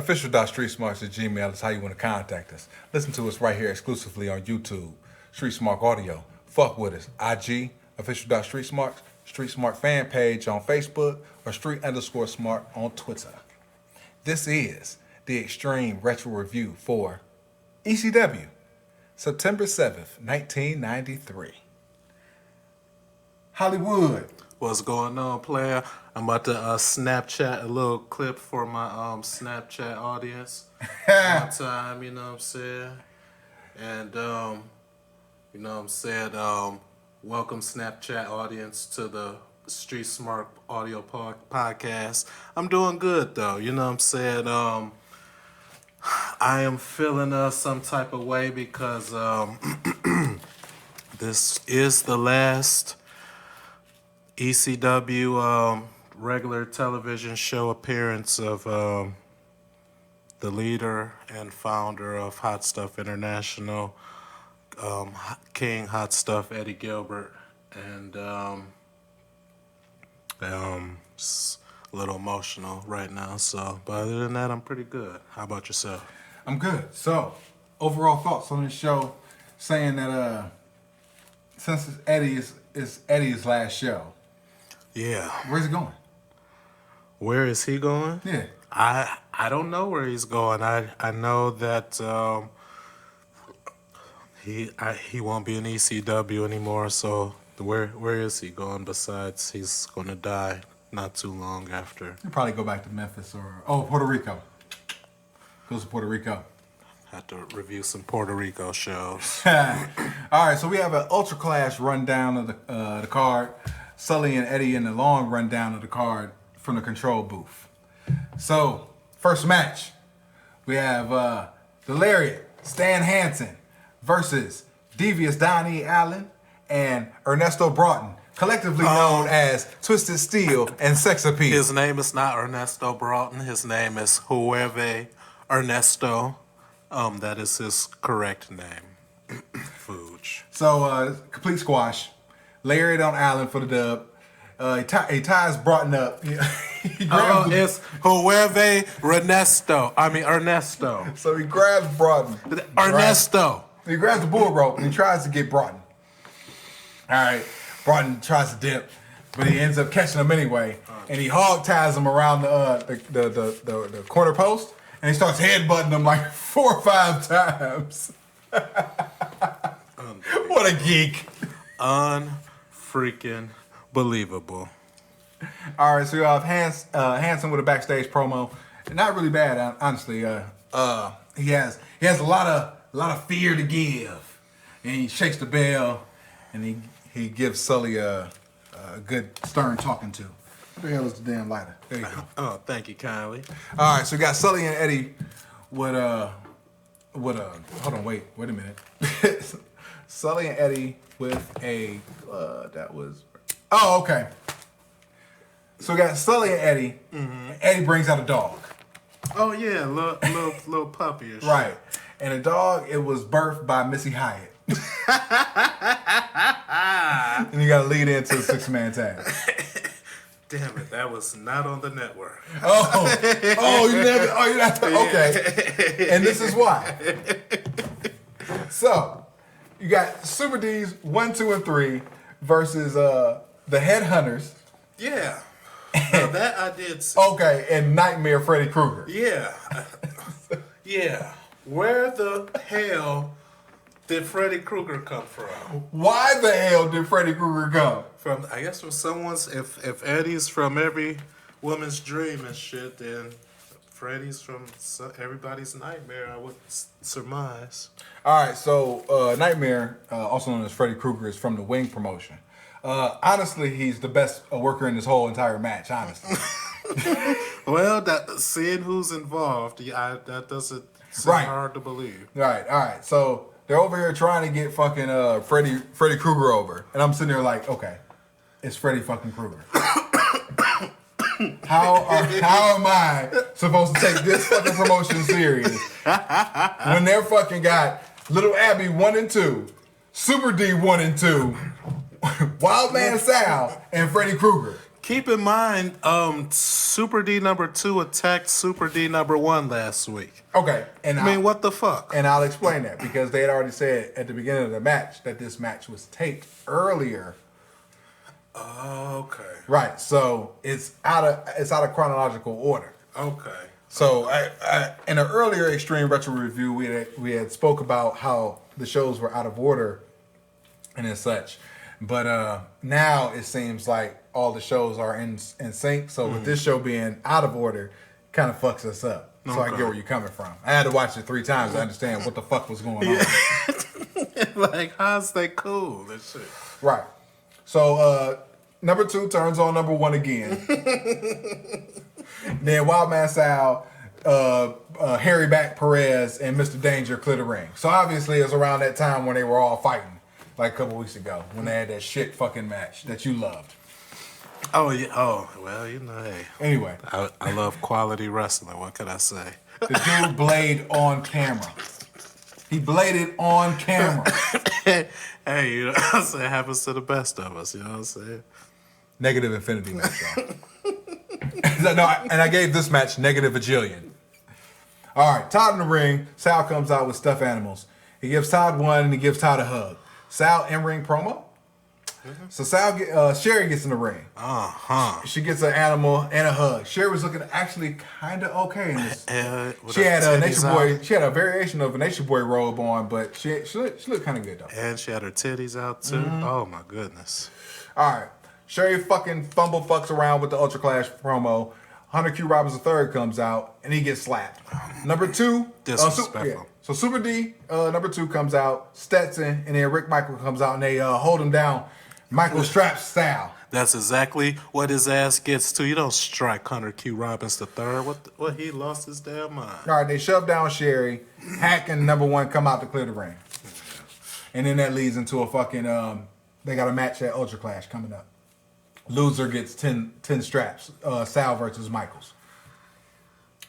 official.streetsmarks@gmail is how you want to contact us. Listen to us right here exclusively on YouTube, Street Smart Audio. Fuck with us. IG, official.streetsmarks, Street Smart fan page on Facebook, or street_smart on Twitter. This is the Extreme Retro Review for ECW, September 7th, 1993. Hollywood. What's going on, player? I'm about to Snapchat a little clip for my Snapchat audience. One time, you know what I'm saying? And, you know what I'm saying? Welcome, Snapchat audience, to the Street Smart Audio Podcast. I'm doing good, though. You know what I'm saying? I am feeling some type of way because this is the last ECW regular television show appearance of the leader and founder of Hot Stuff International, King Hot Stuff Eddie Gilbert, and just a little emotional right now. So, but other than that, I'm pretty good. How about yourself? I'm good. So, overall thoughts on this show, saying that since it's Eddie's last show. Yeah. Where's he going? Where is he going? Yeah. I don't know where he's going. I know that he won't be in ECW anymore. So where is he going? Besides, he's going to die not too long after. He'll probably go back to Memphis or Puerto Rico. Goes to Puerto Rico. Have to review some Puerto Rico shows. All right, so we have an ULTRACLASH rundown of the card. Sully and Eddie in the long rundown of the card from the control booth. So, first match, we have the Lariat, Stan Hansen, versus Devious Donnie Allen and Ernesto Broughton, collectively known as Twisted Steel and Sex Appeal. His name is not Ernesto Broughton. His name is Jueve Ernesto. That is his correct name. Fooge. So, complete squash. Lariat on Allen for the dub. He ties Broughton up. It's Jueve Ernesto. So he grabs Broughton. Ernesto. He grabs the bull rope and he tries to get Broughton. All right. Broughton tries to dip, but he ends up catching him anyway. And he hog ties him around the corner post, and he starts headbutting him like 4 or 5 times. What a geek. Unfreaking believable. All right, so you have Hansen with a backstage promo. Not really bad, honestly. He has a lot of fear to give, and he shakes the bell, and he gives Sully a good stern talking to. What the hell is the damn lighter? There you go. Oh, thank you kindly. All right, so we got Sully and Eddie with hold on, wait a minute. Sully and Eddie with a okay. So we got Sully and Eddie. Mm-hmm. Eddie brings out a dog. Oh yeah, little puppy or shit. Right. And the dog, it was birthed by Missy Hyatt. And you got to lead into a 6-man tag. Damn it, that was not on the network. You never. Okay. And this is why. So, you got Super D's 1, 2, and 3 versus the Headhunters. Yeah. Now that I did see. Okay, and Nightmare Freddy Krueger. Yeah. Yeah. Where the hell did Freddy Krueger come from? Why the hell did Freddy Krueger come? I guess from someone's, if Eddie's from every woman's dream and shit, then Freddy's from everybody's nightmare, I would surmise. All right, so Nightmare, also known as Freddy Krueger, is from the Wing promotion. Honestly, he's the best worker in this whole entire match, honestly. Well, seeing who's involved, that doesn't seem hard to believe. Right, all right. So they're over here trying to get fucking Freddy Krueger over. And I'm sitting there like, okay, it's Freddy fucking Krueger. How am I supposed to take this fucking promotion serious when they're fucking got Little Abby 1 and 2, Super D 1 and 2, Wild Man Sal, and Freddy Krueger? Keep in mind, Super D number 2 attacked Super D number 1 last week. Okay, and I mean, what the fuck? And I'll explain that because they had already said at the beginning of the match that this match was taped earlier. Okay. Right, so it's out of chronological order. Okay. So I in an earlier Extreme Retro review, we had spoke about how the shows were out of order and as such, but now it seems like all the shows are in sync. So with this show being out of order, kind of fucks us up. So I get where you're coming from. I had to watch it 3 times to understand what the fuck was going on. Like, how's they cool? That shit. Right. So number 2 turns on number 1 again. Then Wildman Sal, Harry Back Perez, and Mr. Danger clear the ring. So obviously it's around that time when they were all fighting, like a couple weeks ago, when they had that shit fucking match that you loved. Oh, yeah. Oh, well, you know, hey. Anyway. I love quality wrestling. What could I say? The dude blade on camera. He bladed on camera. Hey, you know what I'm saying? Happens to the best of us, you know what I'm saying? Negative infinity match, y'all. No, and I gave this match negative a jillion. All right, Todd in the ring. Sal comes out with stuffed animals. He gives Todd one and he gives Todd a hug. Sal in-ring promo. So Sherry gets in the ring. She gets an animal and a hug. Sherry was looking actually kind of okay in this. She had a Nature Boy. She had a variation of a Nature Boy robe on, but she looked kind of good though. And she had her titties out too. Oh my goodness. All right, Sherry fucking fucks around with the Ultra Clash promo. Hunter Q Robbins III comes out and he gets slapped. Number 2, disrespectful. So Super D number 2 comes out. Stetson and then Rick Michael comes out and they hold him down. Michael straps Sal. That's exactly what his ass gets to. You don't strike Hunter Q Robbins III. What he lost his damn mind. All right, they shove down Sherry. Hack and number 1 come out to clear the ring. And then that leads into a fucking, they got a match at Ultra Clash coming up. Loser gets 10 straps. Sal versus Michaels.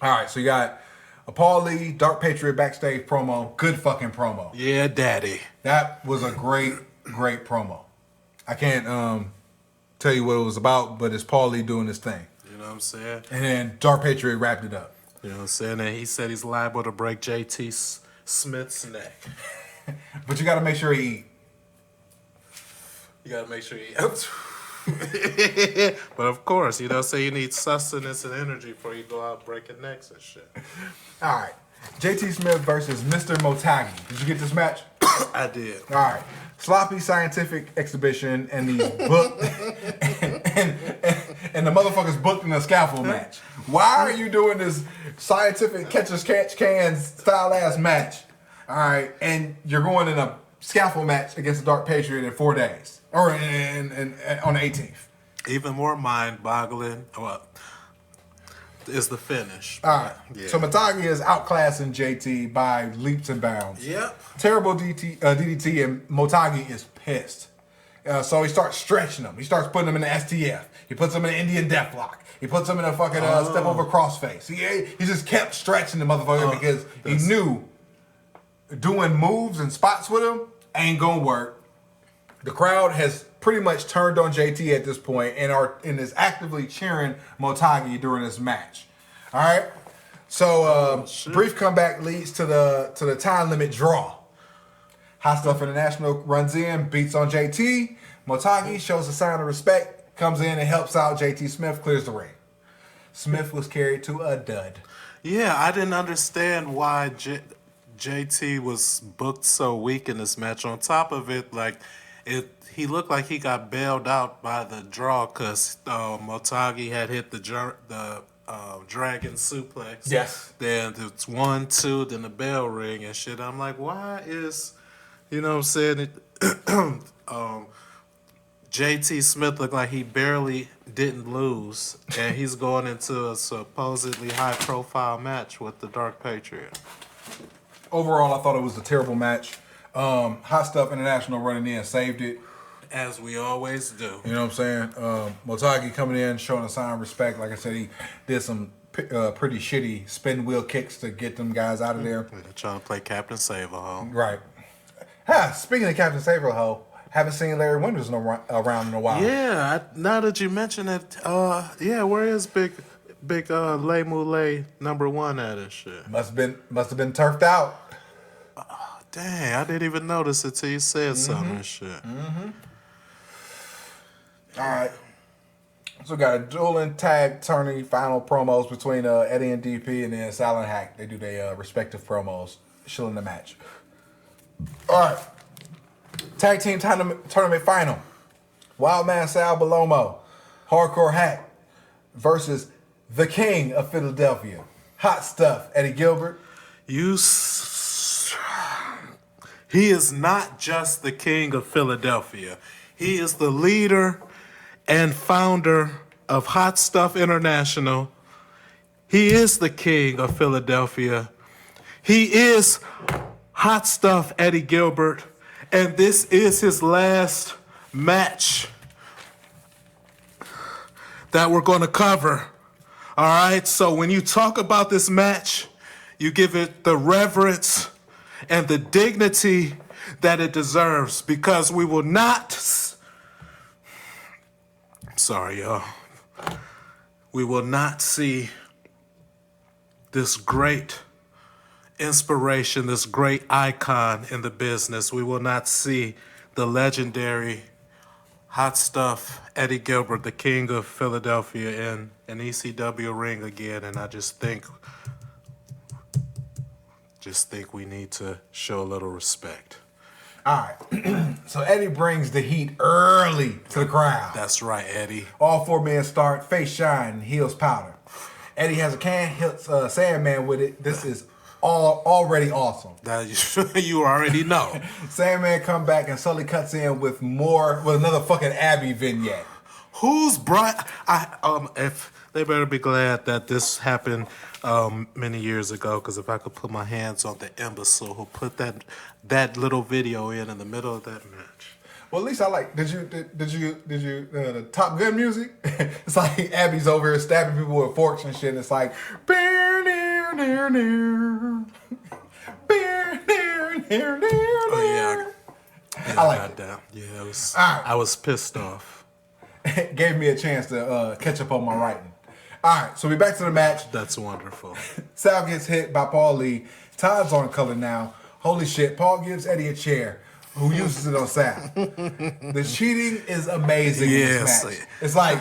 All right, so you got a Paul Lee, Dark Patriot backstage promo. Good fucking promo. Yeah, daddy. That was a great promo. I can't tell you what it was about, but it's Paul Lee doing his thing. You know what I'm saying? And then Dark Patriot wrapped it up. You know what I'm saying? And he said he's liable to break JT Smith's neck. But you got to make sure he eat. You got to make sure he eats. But of course, you know, say you need sustenance and energy before you go out breaking necks and shit. All right. JT Smith versus Mr. Motagi. Did you get this match? I did. All right. Sloppy scientific exhibition and these booked and the motherfuckers booked in a scaffold match. Why are you doing this scientific catchers catch cans style ass match? All right, and you're going in a scaffold match against the Dark Patriot in 4 days or on the 18th. Even more mind-boggling. Is the finish. All right. Yeah. So Matagi is outclassing JT by leaps and bounds. Yep. Terrible DDT, and Motagi is pissed. So he starts stretching him. He starts putting him in the STF. He puts him in an Indian Deathlock. He puts him in a fucking step over crossface. He just kept stretching the motherfucker because he knew doing moves and spots with him ain't gonna work. The crowd has pretty much turned on JT at this point and is actively cheering Motagi during this match. All right. So brief comeback leads to the time limit draw. Hot Stuff International runs in, beats on JT. Motagi shows a sign of respect, comes in and helps out JT Smith, clears the ring. Smith was carried to a dud. Yeah, I didn't understand why JT was booked so weak in this match. On top of it, he looked like he got bailed out by the draw because Motagi had hit the dragon suplex. Yes. Then it's 1, 2, then the bell ring and shit. I'm like, why is, you know what I'm saying? JT Smith looked like he barely didn't lose, and he's going into a supposedly high-profile match with the Dark Patriot. Overall, I thought it was a terrible match. Hot Stuff International running in saved it. As we always do. You know what I'm saying? Motagi coming in, showing a sign of respect. Like I said, he did some pretty shitty spin wheel kicks to get them guys out of there. They're trying to play Captain Save-A-Ho. Right. Speaking of Captain Save-A-Ho, Haven't seen Larry Winters around in a while. Yeah, now that you mention it, yeah, where is Big Lay Moulay #1 at and shit? Must have been turfed out. Dang, I didn't even notice it till you said something and shit. All right. So we got a dueling tag tourney final promos between Eddie and DP, and then Silent Hack. They do their respective promos, shilling the match. All right. Tag team tournament final. Wildman Sal Balomo, Hardcore Hack versus the King of Philadelphia, Hot Stuff Eddie Gilbert. He is not just the King of Philadelphia. He is the leader and founder of Hot Stuff International. He is the King of Philadelphia. He is Hot Stuff Eddie Gilbert. And this is his last match that we're going to cover. All right? So when you talk about this match, you give it the reverence and the dignity that it deserves, because we will not... Sorry, y'all. We will not see this great inspiration, this great icon in the business. We will not see the legendary Hot Stuff Eddie Gilbert, the King of Philadelphia, in an ECW ring again. And I just think we need to show a little respect. All right. So Eddie brings the heat early to the crowd. That's right, Eddie. All 4 men start, face shine, heels powder. Eddie has a can, hits Sandman with it. This is already awesome. That you already know. Sandman come back and Sully cuts in with another fucking Abby vignette. Who's brought? If they better be glad that this happened many years ago, because if I could put my hands on the imbecile who put that little video in the middle of that match. Well, at least I like. Did you the Top Gun music? It's like Abby's over here stabbing people with forks and shit. And it's like, oh yeah, I like that. Yeah, it was. Right. I was pissed off. Gave me a chance to catch up on my writing. All right, so we back to the match. That's wonderful. Sal gets hit by Paul Lee. Todd's on color now. Holy shit! Paul gives Eddie a chair. Who uses it on Sal? The cheating is amazing in this match. It's like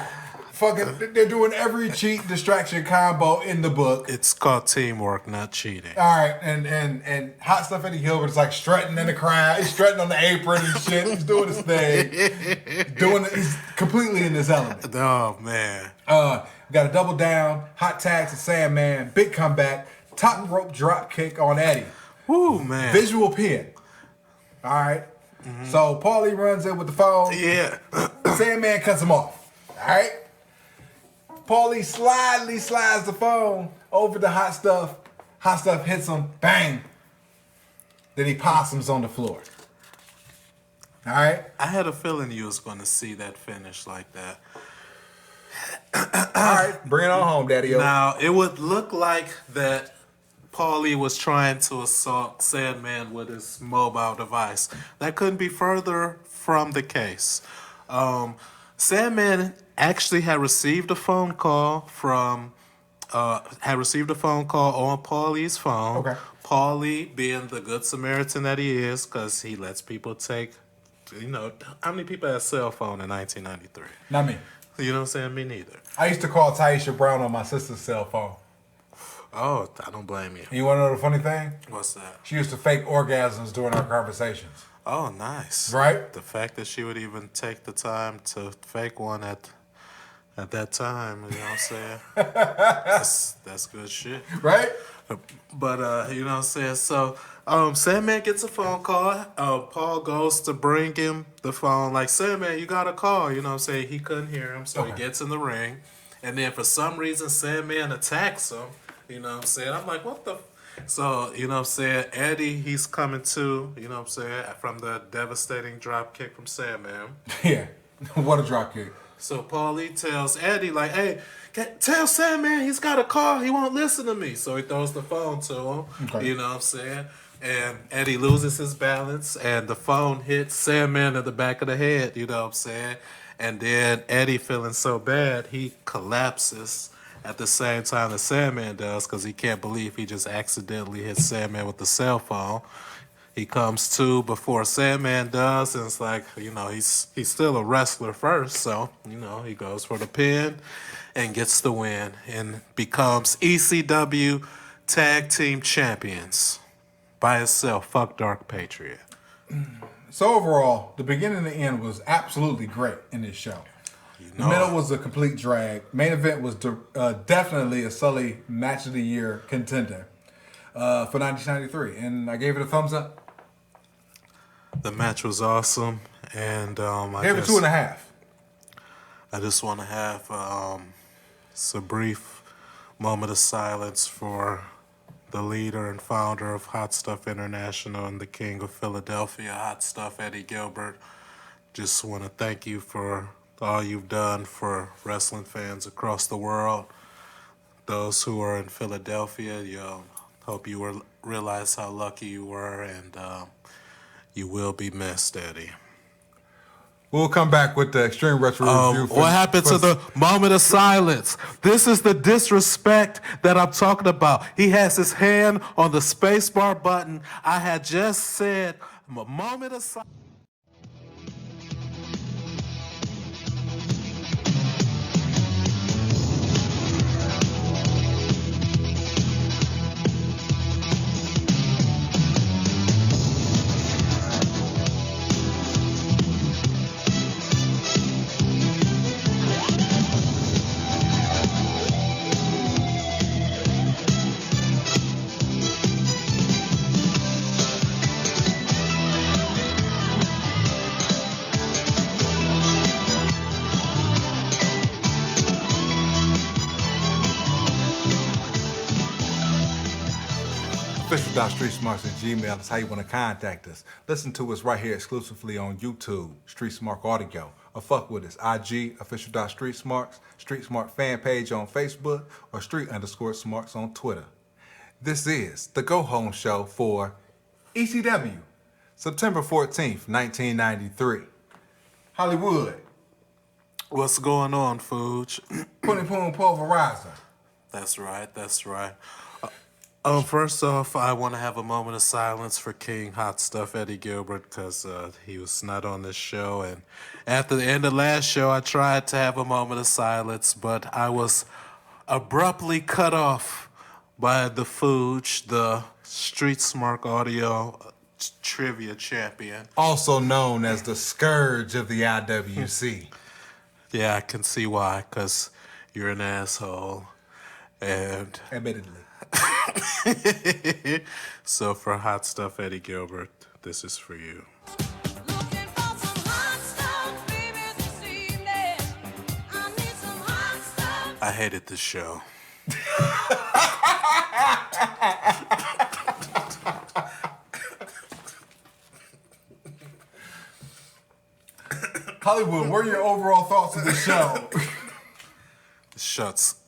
fucking. They're doing every cheat distraction combo in the book. It's called teamwork, not cheating. All right, and Hot Stuff Eddie Gilbert's like strutting in the crowd. He's strutting on the apron and shit. He's doing his thing. He's completely in this element. Oh man. We got a double down, hot tag to Sandman, big comeback, top rope drop kick on Eddie. Woo, man. Visual pin. All right. Mm-hmm. So Paulie runs in with the phone. Yeah. Sandman cuts him off. All right. Paulie slyly slides the phone over to Hot Stuff. Hot Stuff hits him. Bang. Then he possums on the floor. All right. I had a feeling you was going to see that finish like that. All right, bring it on home, Daddy-O. Now, it would look like that Paulie was trying to assault Sandman with his mobile device. That couldn't be further from the case. Sandman actually had received a phone call on Paulie's phone. Okay. Paulie, being the good Samaritan that he is, because he lets people take, how many people had a cell phone in 1993? Not me. You know what I'm saying? Me neither. I used to call Taisha Brown on my sister's cell phone. Oh, I don't blame you. You want to know the funny thing? What's that? She used to fake orgasms during our conversations. Oh, nice. Right? The fact that she would even take the time to fake one at that time, you know what I'm saying? that's good shit. Right? But, you know what I'm saying? So, Sandman gets a phone call. Paul goes to bring him the phone. Like, Sandman, you got a call. You know what I'm saying? He couldn't hear him, so He gets in the ring. And then for some reason, Sandman attacks him. You know what I'm saying? I'm like, what the... So, you know what I'm saying? Eddie, he's coming to, you know what I'm saying, from the devastating drop kick from Sandman. Yeah. What a drop kick. So Paulie tells Eddie, like, hey, tell Sandman he's got a call. He won't listen to me. So he throws the phone to him. Okay. You know what I'm saying? And Eddie loses his balance, and the phone hits Sandman in the back of the head, you know what I'm saying? And then Eddie, feeling so bad, he collapses at the same time that Sandman does because he can't believe he just accidentally hit Sandman with the cell phone. He comes to before Sandman does, and it's like, you know, he's still a wrestler first, so, you know, he goes for the pin and gets the win and becomes ECW Tag Team Champions by himself. Fuck Dark Patriot. So overall, the beginning and the end was absolutely great in this show. The middle was a complete drag. Main event was definitely a Sully Match of the Year contender for 1993, and I gave it a thumbs up. The match was awesome, and I gave it 2.5. I just want to have a brief moment of silence for the leader and founder of Hot Stuff International and the king of Philadelphia, Hot Stuff, Eddie Gilbert. Just want to thank you for all you've done for wrestling fans across the world. Those who are in Philadelphia, hope you realize how lucky you were, and you will be missed, Eddie. We'll come back with the Extreme Retro Review. What happened to the moment of silence? This is the disrespect that I'm talking about. He has his hand on the spacebar button. I had just said a moment of silence. Official.streetsmarks@gmail is how you want to contact us. Listen to us right here exclusively on YouTube, Street Smart Audio, or fuck with us, IG, official.streetsmarks, Street Smart fan page on Facebook, or street_smarts on Twitter. This is the Go Home Show for ECW, September 14th, 1993. Hollywood. What's going on, Fuge? Putting Poon Pulverizer. That's right, that's right. First off, I want to have a moment of silence for King Hot Stuff Eddie Gilbert because he was not on this show. And after the end of last show, I tried to have a moment of silence, but I was abruptly cut off by the Fuge, the Street Smart Audio trivia champion. Also known as the Scourge of the IWC. Yeah, I can see why, because you're an asshole. And admittedly. So for Hot Stuff Eddie Gilbert, this is for you. I hated this show. Hollywood, what are your overall thoughts of this show?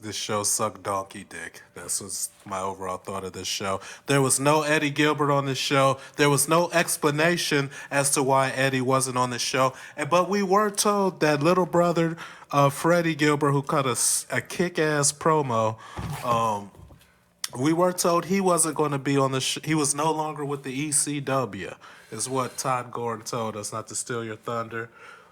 This show sucked donkey dick. That's what's my overall thought of this show. There was no Eddie Gilbert on this show. There was no explanation as to why Eddie wasn't on the show. But we were told that little brother Freddie Gilbert, who cut a kick-ass promo, we were told he wasn't going to be on the show. He was no longer with the ECW, is what Todd Gordon told us, not to steal your thunder.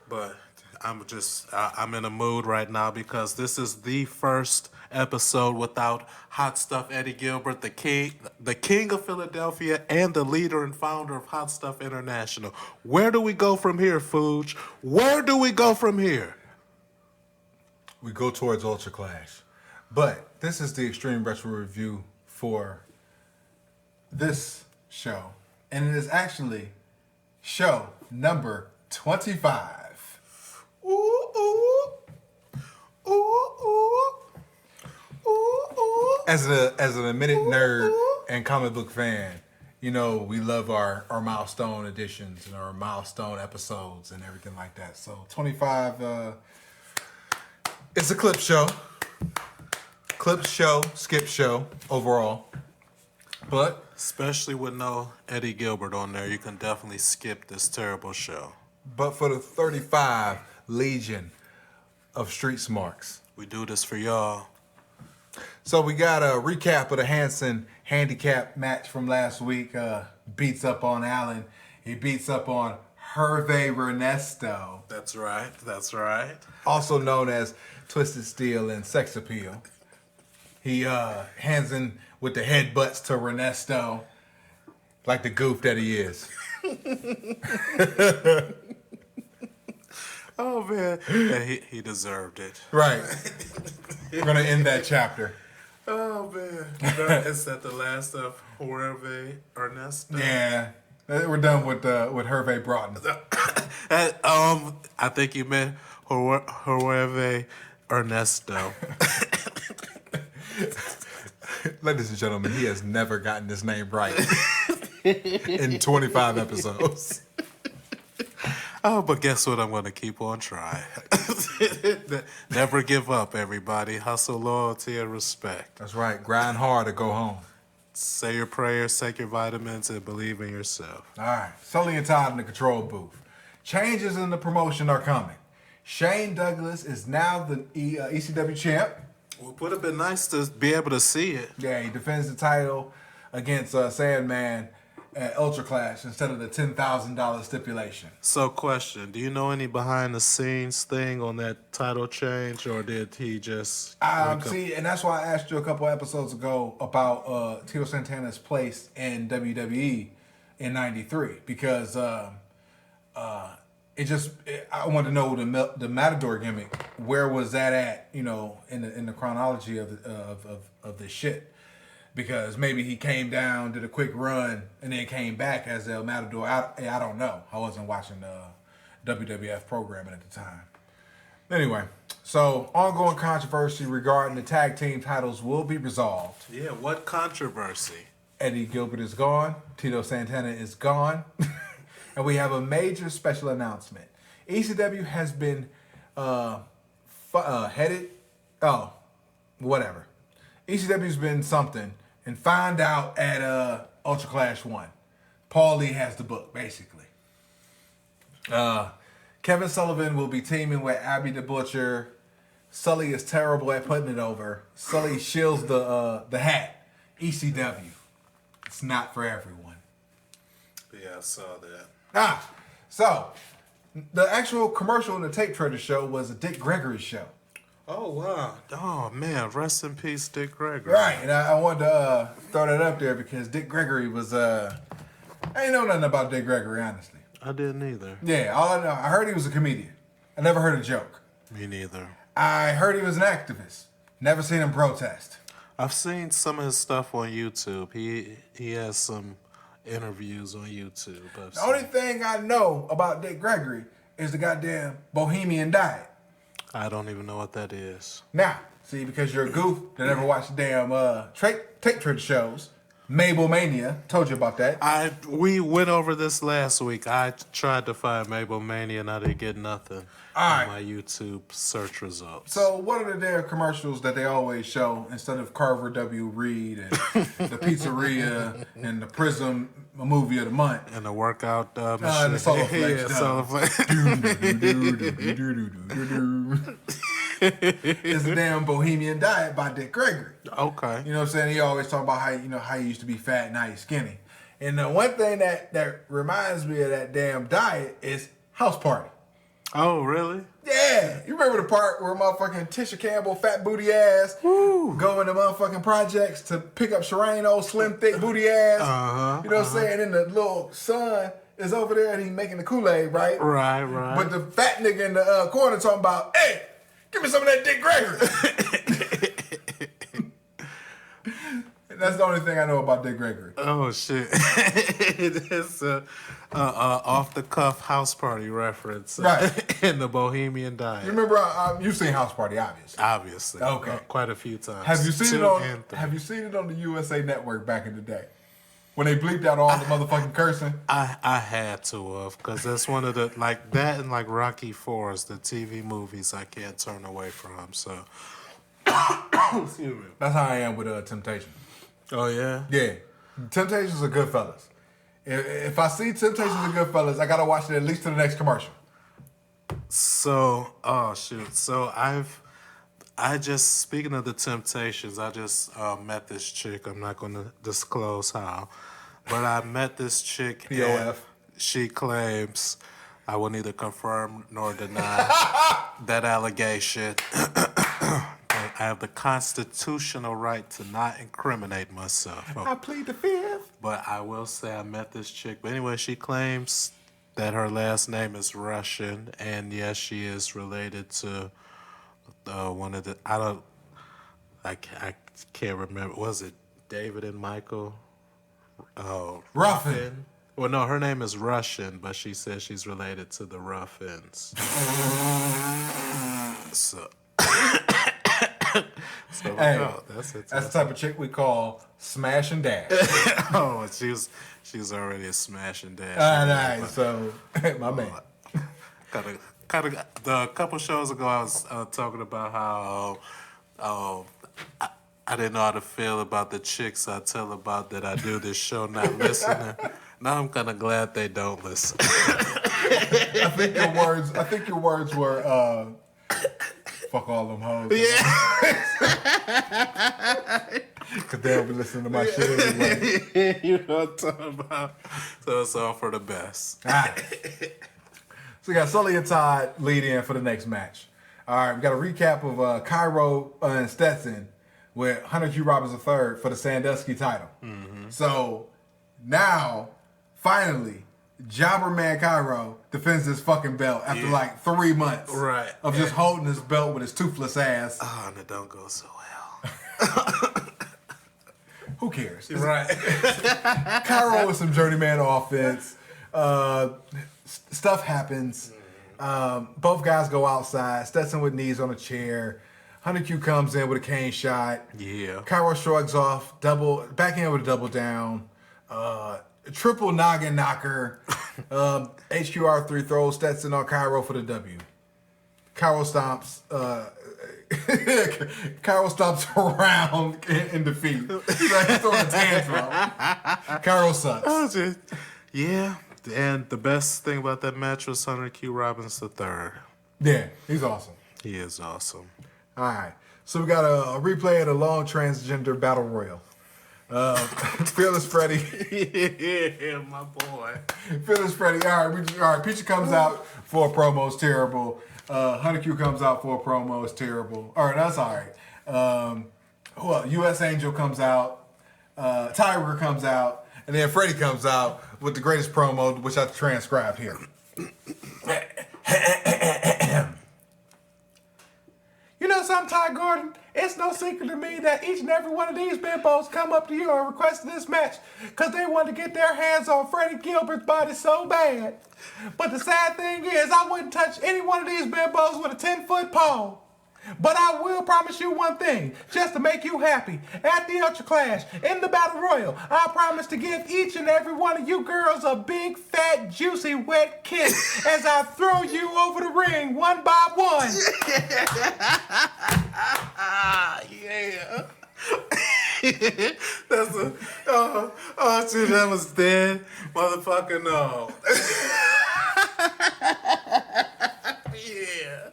But I'm in a mood right now because this is the first episode without Hot Stuff Eddie Gilbert, the king of Philadelphia and the leader and founder of Hot Stuff International. Where do we go from here, Fuge? Where do we go from here? We go towards ULTRACLASH. But this is the Extreme Retro Review for this show. And it is actually show number 25. Ooh, ooh. Ooh, ooh. Ooh, ooh. As an admitted nerd and comic book fan, you know, we love our milestone editions and our milestone episodes and everything like that. So 25, it's a clip show. Clip show, skip show overall. But Especially with no Eddie Gilbert on there, you can definitely skip this terrible show. for the 35 Legion of Street Smarks. We do this for y'all. So we got a recap of the Hanson handicap match from last week. Beats up on Allen. He beats up on Hervé Ernesto, That's right. That's right. also known as Twisted Steel and Sex Appeal. He Hanson with the headbutts to Ernesto, like the goof that he is. Oh, man. Yeah, he deserved it. Right. We're gonna end that chapter. Oh, man. Is that the last of Hervé Ernesto? Yeah, we're done with Hervé Broughton. I think you meant Hervé Ernesto. Ladies and gentlemen, he has never gotten his name right in 25 episodes. Oh, but guess what? I'm going to keep on trying. Never give up, everybody. Hustle, loyalty, and respect. That's right. Grind hard to go home. Say your prayers, take your vitamins, and believe in yourself. All right. Sully and Todd in the control booth. Changes in the promotion are coming. Shane Douglas is now the ECW champ. Well, it would have been nice to be able to see it. Yeah, he defends the title against Sandman at ULTRACLASH instead of the $10,000 stipulation. So, question: do you know any behind-the-scenes thing on that title change, or did he just? See, and that's why I asked you a couple episodes ago about Tito Santana's place in WWE in '93 because I wanted to know the Matador gimmick. Where was that at? You know, in the chronology of this shit. Because maybe he came down, did a quick run, and then came back as El Matador. I don't know. I wasn't watching the WWF programming at the time. Anyway, so ongoing controversy regarding the tag team titles will be resolved. Yeah, what controversy? Eddie Gilbert is gone. Tito Santana is gone. And we have a major special announcement. ECW has been headed... Oh, whatever. ECW's been something and find out at UltraClash 1. Paul Lee has the book, basically. Kevin Sullivan will be teaming with Abby the Butcher. Sully is terrible at putting it over. Sully shields the hat. ECW. It's not for everyone. Yeah, I saw that. So the actual commercial in the Tape Treasure show was a Dick Gregory show. Oh, wow. Oh, man. Rest in peace, Dick Gregory. Right, and I wanted to throw that up there because Dick Gregory was, I ain't know nothing about Dick Gregory, honestly. I didn't either. Yeah, all I know, I heard he was a comedian. I never heard a joke. Me neither. I heard he was an activist. Never seen him protest. I've seen some of his stuff on YouTube. He has some interviews on YouTube. The only thing I know about Dick Gregory is the goddamn Bohemian Diet. I don't even know what that is. Now, see, because you're a goof that never watched the damn tape treasure shows. Mabel Mania, told you about that. We went over this last week. I tried to find Mabel Mania and I didn't get nothing on my YouTube search results. So what are the damn commercials that they always show instead of Carver W. Reed and the pizzeria and the Prism movie of the month? And the workout machine. And the Solar Flex. It's the damn Bohemian Diet by Dick Gregory. Okay. You know what I'm saying? He always talk about how he used to be fat and now he's skinny. And the one thing that reminds me of that damn diet is House Party. Oh, really? Yeah. You remember the part where motherfucking Tisha Campbell, fat booty ass, go into motherfucking projects to pick up Shireen, old slim, thick booty ass? You know what I'm saying? And the little son is over there and he making the Kool-Aid, right? Right. But the fat nigga in the corner talking about, hey, give me some of that Dick Gregory. That's the only thing I know about Dick Gregory. Oh, shit. It's a off-the-cuff House Party reference. Right. In the Bohemian Diet. You remember, you've seen House Party, obviously. Obviously. Okay. Quite a few times. Have you seen it on the USA Network back in the day? When they bleeped out all the motherfucking cursing? I had to have, because that's one of the, like, that and like Rocky IV is the TV movies I can't turn away from, so. Excuse me. That's how I am with Temptation. Oh, yeah? Yeah. Temptations are good fellas. If I see Temptations are good fellas, I gotta watch it at least to the next commercial. So, oh shoot. So speaking of the Temptations, I just met this chick. I'm not going to disclose how, but I met this chick. And she claims, I will neither confirm nor deny that allegation. I have the constitutional right to not incriminate myself. I plead the fifth. But I will say I met this chick. But anyway, she claims that her last name is Russian, and yes, she is related to one of the I can't remember. Was it David and Michael? Ruffin. Well, no, her name is Russian, but she says she's related to the Ruffins. So Hey, no, that's the type of chick we call smash and dash. Oh, she's already a smash and dash. All right, so my man. A couple shows ago, I was talking about how I didn't know how to feel about the chicks I tell about that I do this show not listening. Now I'm kind of glad they don't listen. I think your words were fuck all them hoes. Yeah. Because they'll be listening to my shit anyway. You know what I'm talking about. So it's all for the best. All right. So we got Sully and Todd lead in for the next match. All right, we got a recap of Cairo and Stetson with Hunter Q. Robbins III for the Sandusky title. Mm-hmm. So now, finally, Jobber Man Cairo defends his fucking belt after like 3 months of just holding his belt with his toothless ass. Oh, and it don't go so well. Who cares? Right. Cairo with some journeyman offense. Stuff happens. Both guys go outside. Stetson with knees on a chair. Hunter Q comes in with a cane shot. Yeah. Cairo shrugs off. Back in with a double down. Triple noggin knocker. HQR3 throws Stetson on Cairo for the W. Cairo stomps. Cairo stomps around in defeat. He's like he's throwing a tantrum. Cairo sucks. Yeah. And the best thing about that match was Hunter Q. Robbins III. Yeah, he's awesome. He is awesome. All right. So we got a replay of the long transgender battle royal. Fearless Freddy. Yeah, my boy. Fearless Freddy. All right. Peachy comes out for a promo. It's terrible. Hunter Q comes out for a promo. It's terrible. All right, that's all right. U.S. Angel comes out. Tiger comes out. And then Freddy comes out with the greatest promo, which I transcribed here. You know something, Ty Gordon? It's no secret to me that each and every one of these bimbos come up to you and request this match because they want to get their hands on Freddie Gilbert's body so bad. But the sad thing is, I wouldn't touch any one of these bimbos with a 10-foot pole. But I will promise you one thing, just to make you happy. At the ULTRACLASH, in the Battle Royal, I promise to give each and every one of you girls a big, fat, juicy, wet kiss as I throw you over the ring one by one. Yeah. That's a... Oh, dude, that was dead. Motherfucking no. Yeah.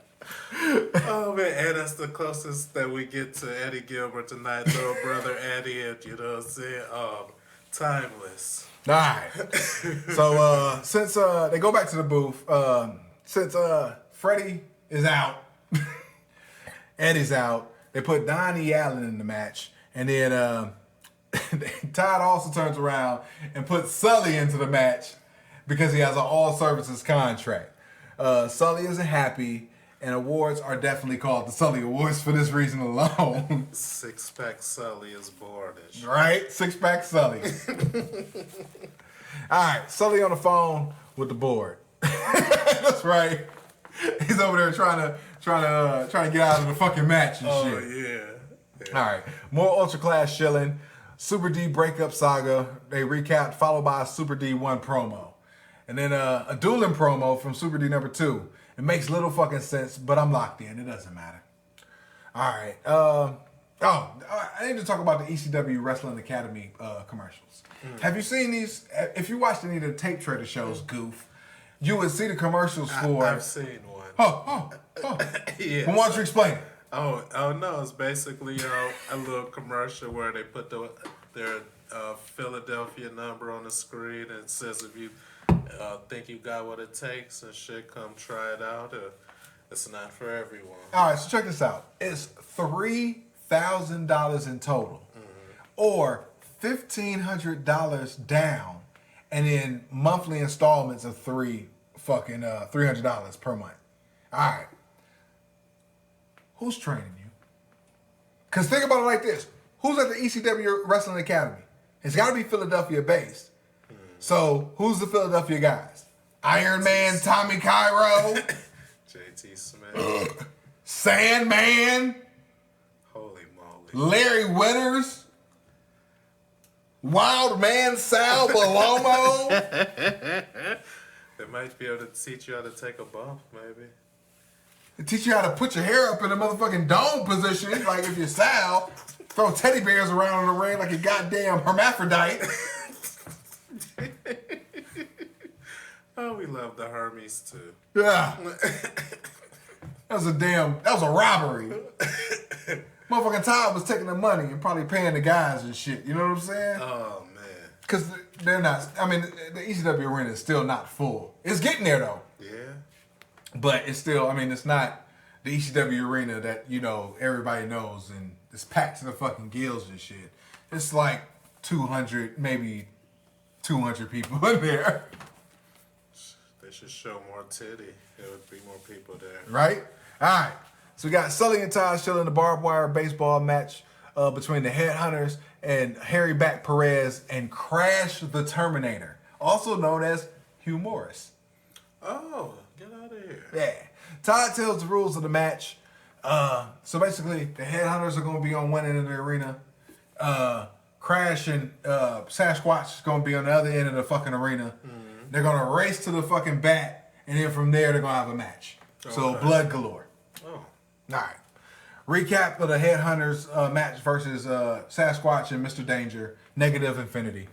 Oh man, and that's the closest that we get to Eddie Gilbert tonight, little brother Eddie, and you know what I'm saying? Timeless. All right. So since they go back to the booth, since Freddie is out, Eddie's out, they put Donnie Allen in the match, and then Todd also turns around and puts Sully into the match because he has an all services contract. Sully isn't happy. And awards are definitely called the Sully Awards for this reason alone. Six-pack Sully is boardish. Right? Six-pack Sully. All right, Sully on the phone with the board. That's right. He's over there trying to get out of the fucking match and shit. Oh yeah. All right, more ULTRACLASH chilling. Super D breakup saga. They recapped, followed by a Super D1 promo, and then a dueling promo from Super D number 2. It makes little fucking sense, but I'm locked in. It doesn't matter. All right. Oh, I need to talk about the ECW Wrestling Academy commercials. Have you seen these? If you watched any of the tape trader shows, Goof, you would see the commercials for. I've seen one. Oh. Yes. Why don't you explain it? Oh no! It's basically a little commercial where they put their Philadelphia number on the screen and it says if you think you got what it takes and shit, come try it out. It's not for everyone. All right, so check this out. It's $3,000 in total, or $1,500 down, and then monthly installments of $300 per month. All right. Who's training you? Because think about it like this. Who's at the ECW Wrestling Academy? It's got to be Philadelphia based. So who's the Philadelphia guys? Iron Man, Tommy Cairo, JT Smith, Sandman, holy moly, Larry Winters, Wild Man Sal Balomo. They might be able to teach you how to take a bump, maybe. They teach you how to put your hair up in a motherfucking dome position, like if you're Sal. Throw teddy bears around in the ring like a goddamn hermaphrodite. Oh, we love the Hermes too. Yeah. That was a robbery. Motherfucking Todd was taking the money and probably paying the guys and shit. You know what I'm saying? Oh, man. Because they're not, I mean, the ECW arena is still not full. It's getting there though. Yeah. But it's still, I mean, it's not the ECW arena that, you know, everybody knows and it's packed to the fucking gills and shit. It's like 200, maybe 200 people in there. They should show more titty. There would be more people there. Right? All right. So we got Sully and Todd still in the barbed wire baseball match between the Headhunters and Harry Back Perez and Crash the Terminator, also known as Hugh Morris. Oh, get out of here. Yeah. Todd tells the rules of the match. So basically, the Headhunters are going to be on one end of the arena. Crash and Sasquatch is going to be on the other end of the fucking arena. They're going to race to the fucking bat, and then from there, they're going to have a match. So blood galore. Oh. All right. Recap of the Headhunters match versus Sasquatch and Mr. Danger, Negative Infinity.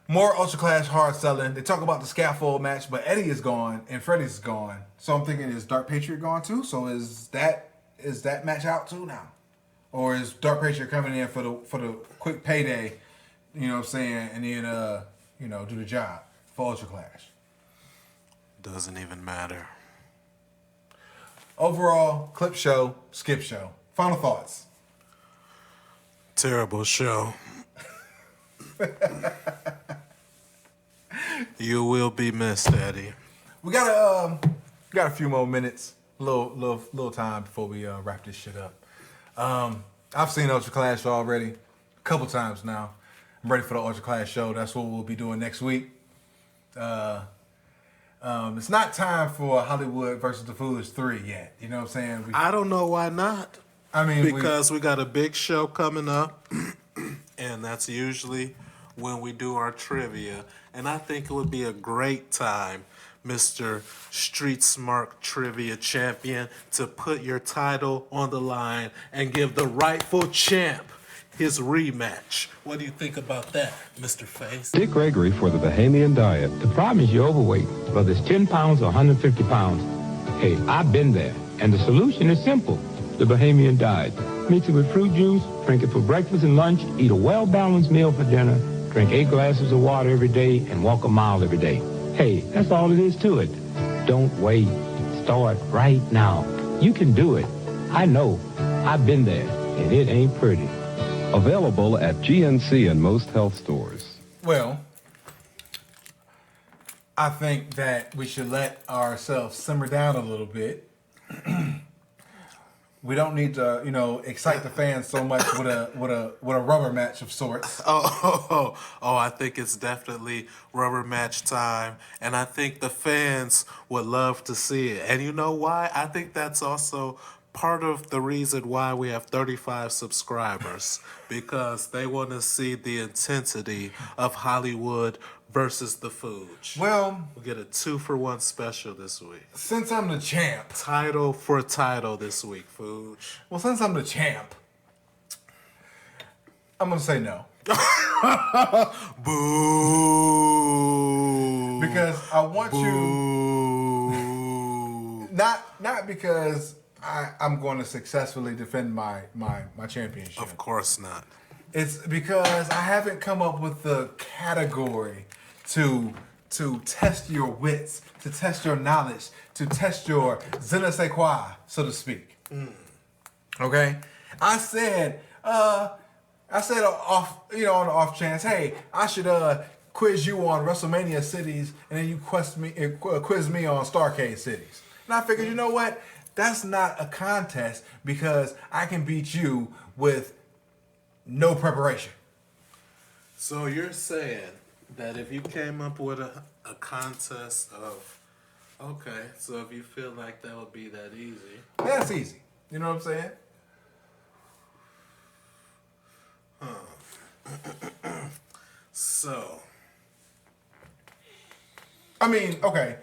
More Ultra Clash hard selling. They talk about the scaffold match, but Eddie is gone and Freddie's gone. So I'm thinking, is Dark Patriot gone too? So is that match out too now? Or is Dark Patriot coming in for the quick payday, you know what I'm saying, and then do the job for Ultra Clash? Doesn't even matter. Overall, clip show, skip show. Final thoughts. Terrible show. You will be missed, Eddie. We got a few more minutes, little time before we wrap this shit up. I've seen Ultra Clash already a couple times now. I'm ready for the Ultra Clash show. That's what we'll be doing next week. It's not time for Hollywood versus the Foolish 3 yet. You know what I'm saying? I don't know why not. I mean, because we got a big show coming up, and that's usually when we do our trivia. And I think it would be a great time, Mr. Street Smart Trivia Champion, to put your title on the line and give the rightful champ his rematch. What do you think about that, Mr. Face? Dick Gregory for the Bahamian Diet. The problem is you're overweight, whether it's 10 pounds or 150 pounds. Hey, I've been there, and the solution is simple. The Bahamian Diet. Mix it with fruit juice, drink it for breakfast and lunch, eat a well-balanced meal for dinner, drink 8 glasses of water every day, and walk a mile every day. Hey, that's all it is to it. Don't wait. Start right now. You can do it. I know. I've been there, and it ain't pretty. Available at GNC and most health stores. Well, I think that we should let ourselves simmer down a little bit. We don't need to, excite the fans so much with a rubber match of sorts. Oh, I think it's definitely rubber match time, and I think the fans would love to see it. And you know why? I think that's also part of the reason why we have 35 subscribers, because they want to see the intensity of Hollywood versus the Fooge. Well, we'll get a 2-for-1 special this week. Since I'm the champ. Title for title this week, Fooge. Well, since I'm the champ, I'm gonna say no. Boo. Because I want you Boo. not because I'm going to successfully defend my championship. Of course not. It's because I haven't come up with the category to test your wits, to test your knowledge, to test your je ne sais quoi, so to speak. Okay? I said off, on the off chance, hey, I should quiz you on WrestleMania cities, and then you quiz me on Starrcade cities. And I figured, you know what? That's not a contest because I can beat you with no preparation. So you're saying that if you came up with a contest of, okay, so if you feel like that would be that easy. That's easy. You know what I'm saying? So. I mean, okay,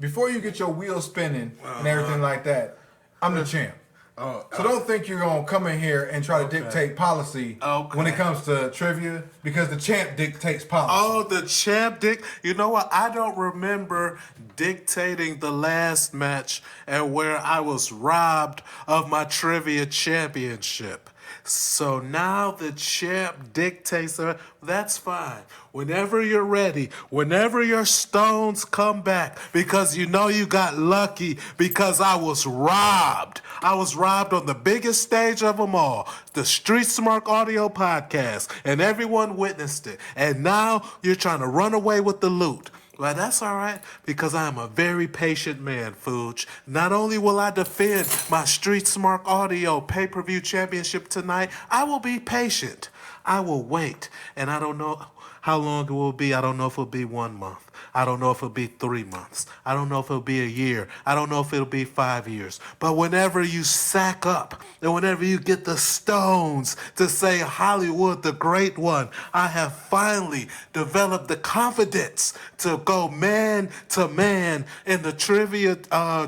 before you get your wheels spinning and everything like that, I'm the champ. So don't think you're going to come in here and try to dictate policy when it comes to trivia, because the champ dictates policy. Oh, the champ you know what? I don't remember dictating the last match and where I was robbed of my trivia championship. So now the champ dictates. That's fine. Whenever you're ready, whenever your stones come back, because you know you got lucky because I was robbed. I was robbed on the biggest stage of them all, the Street Smart Audio Podcast, and everyone witnessed it. And now you're trying to run away with the loot. Well, that's all right, because I am a very patient man, Fuge. Not only will I defend my Street Smart Audio pay-per-view championship tonight, I will be patient. I will wait, and I don't know how long it will be. I don't know if it'll be 1 month. I don't know if it'll be 3 months. I don't know if it'll be a year. I don't know if it'll be 5 years. But whenever you sack up and whenever you get the stones to say Hollywood the Great One, I have finally developed the confidence to go man to man in the trivia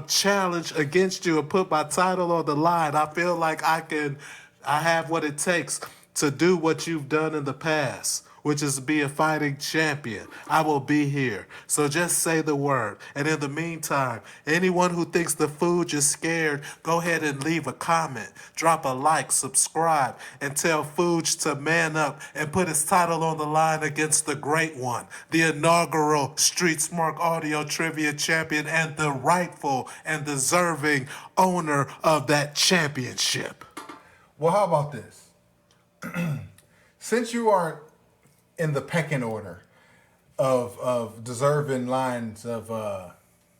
challenge against you and put my title on the line. I feel like I have what it takes to do what you've done in the past, which is be a fighting champion. I will be here. So just say the word. And in the meantime, anyone who thinks the Fuge is scared, go ahead and leave a comment, drop a like, subscribe, and tell Fuge to man up and put his title on the line against the Great One, the inaugural Street Smart Audio Trivia Champion and the rightful and deserving owner of that championship. Well, how about this? Since you are in the pecking order of deserving lines of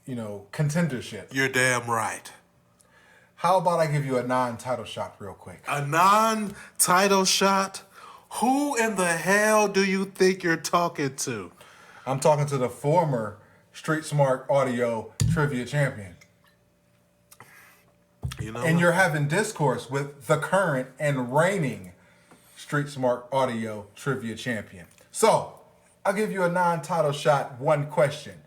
contendership, You're damn right. how about I give you a non-title shot real quick? A non-title shot? Who in the hell do you think you're talking to? I'm talking to the former Street Smart Audio Trivia Champion. You know, And you're having discourse with the current and reigning Street Smart Audio Trivia Champion. So, I'll give you a non-title shot, one question.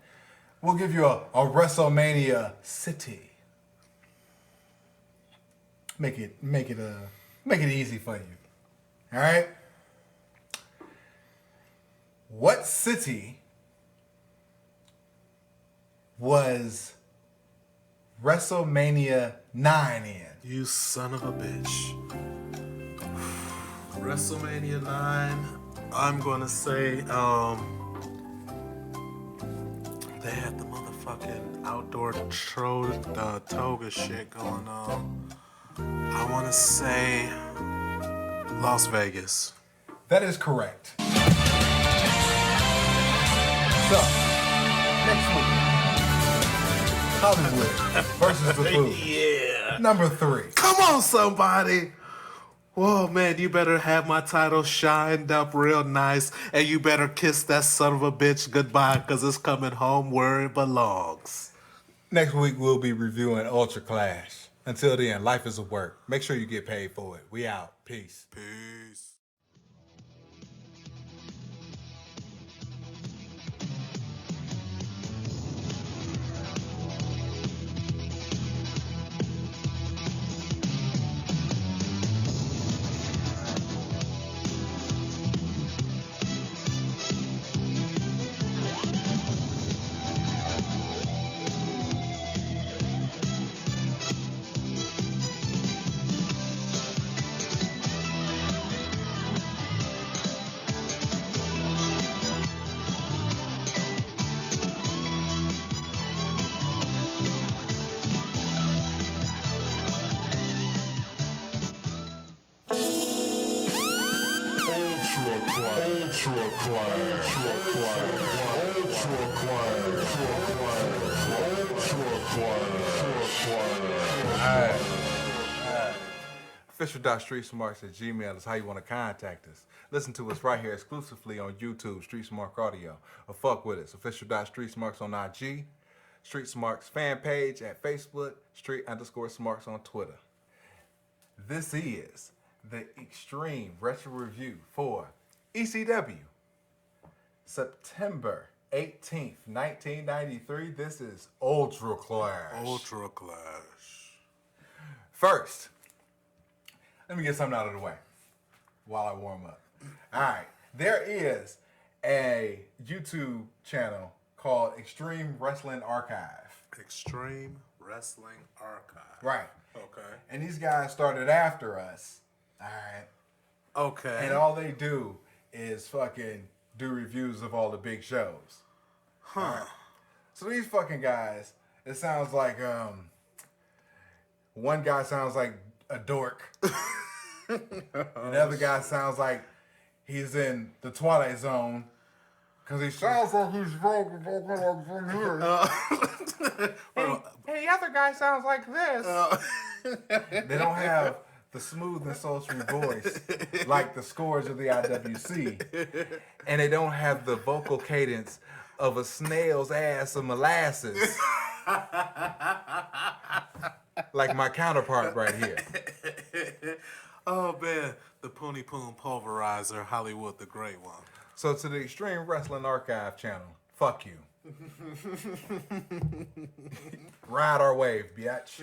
We'll give you a WrestleMania city. Make it easy for you. All right? What city was WrestleMania 9 in? you son of a bitch. WrestleMania 9, I'm gonna say, they had the motherfucking outdoor toga shit going on. I wanna say Las Vegas. That is correct. So, next week, Hollywood versus the Food. Yeah. Number 3. Come on, somebody. Whoa, man, you better have my title shined up real nice, and you better kiss that son of a bitch goodbye, because it's coming home where it belongs. Next week, we'll be reviewing ULTRACLASH. Until then, life is a work. Make sure you get paid for it. We out. Peace. Peace. Official.streetsmarks at Gmail is how you want to contact us. Listen to us right here exclusively on YouTube, Street Smart Audio. Or fuck with us. Official.streetsmarks on IG. Street Smarks fan page at Facebook. Street_Smarks on Twitter. This is the Extreme Retro Review for ECW. September 18th, 1993. This is Ultra Clash. Ultra Clash. First, let me get something out of the way while I warm up. All right. There is a YouTube channel called Extreme Wrestling Archive. Extreme Wrestling Archive. Right. Okay. And these guys started after us. All right. Okay. And all they do is fucking do reviews of all the big shows. Huh. Right. So these fucking guys, it sounds like one guy sounds like a dork. And the other guy sounds like he's in the Twilight Zone because he sounds like he's from here. And the other guy sounds like this. They don't have the smooth and sultry voice like the Scourge of the IWC. And they don't have the vocal cadence of a snail's ass of molasses. Like my counterpart right here. Oh man, the Pony Poon Pulverizer, Hollywood the Great One. So to the Extreme Wrestling Archive channel, fuck you. Ride our wave, bitch.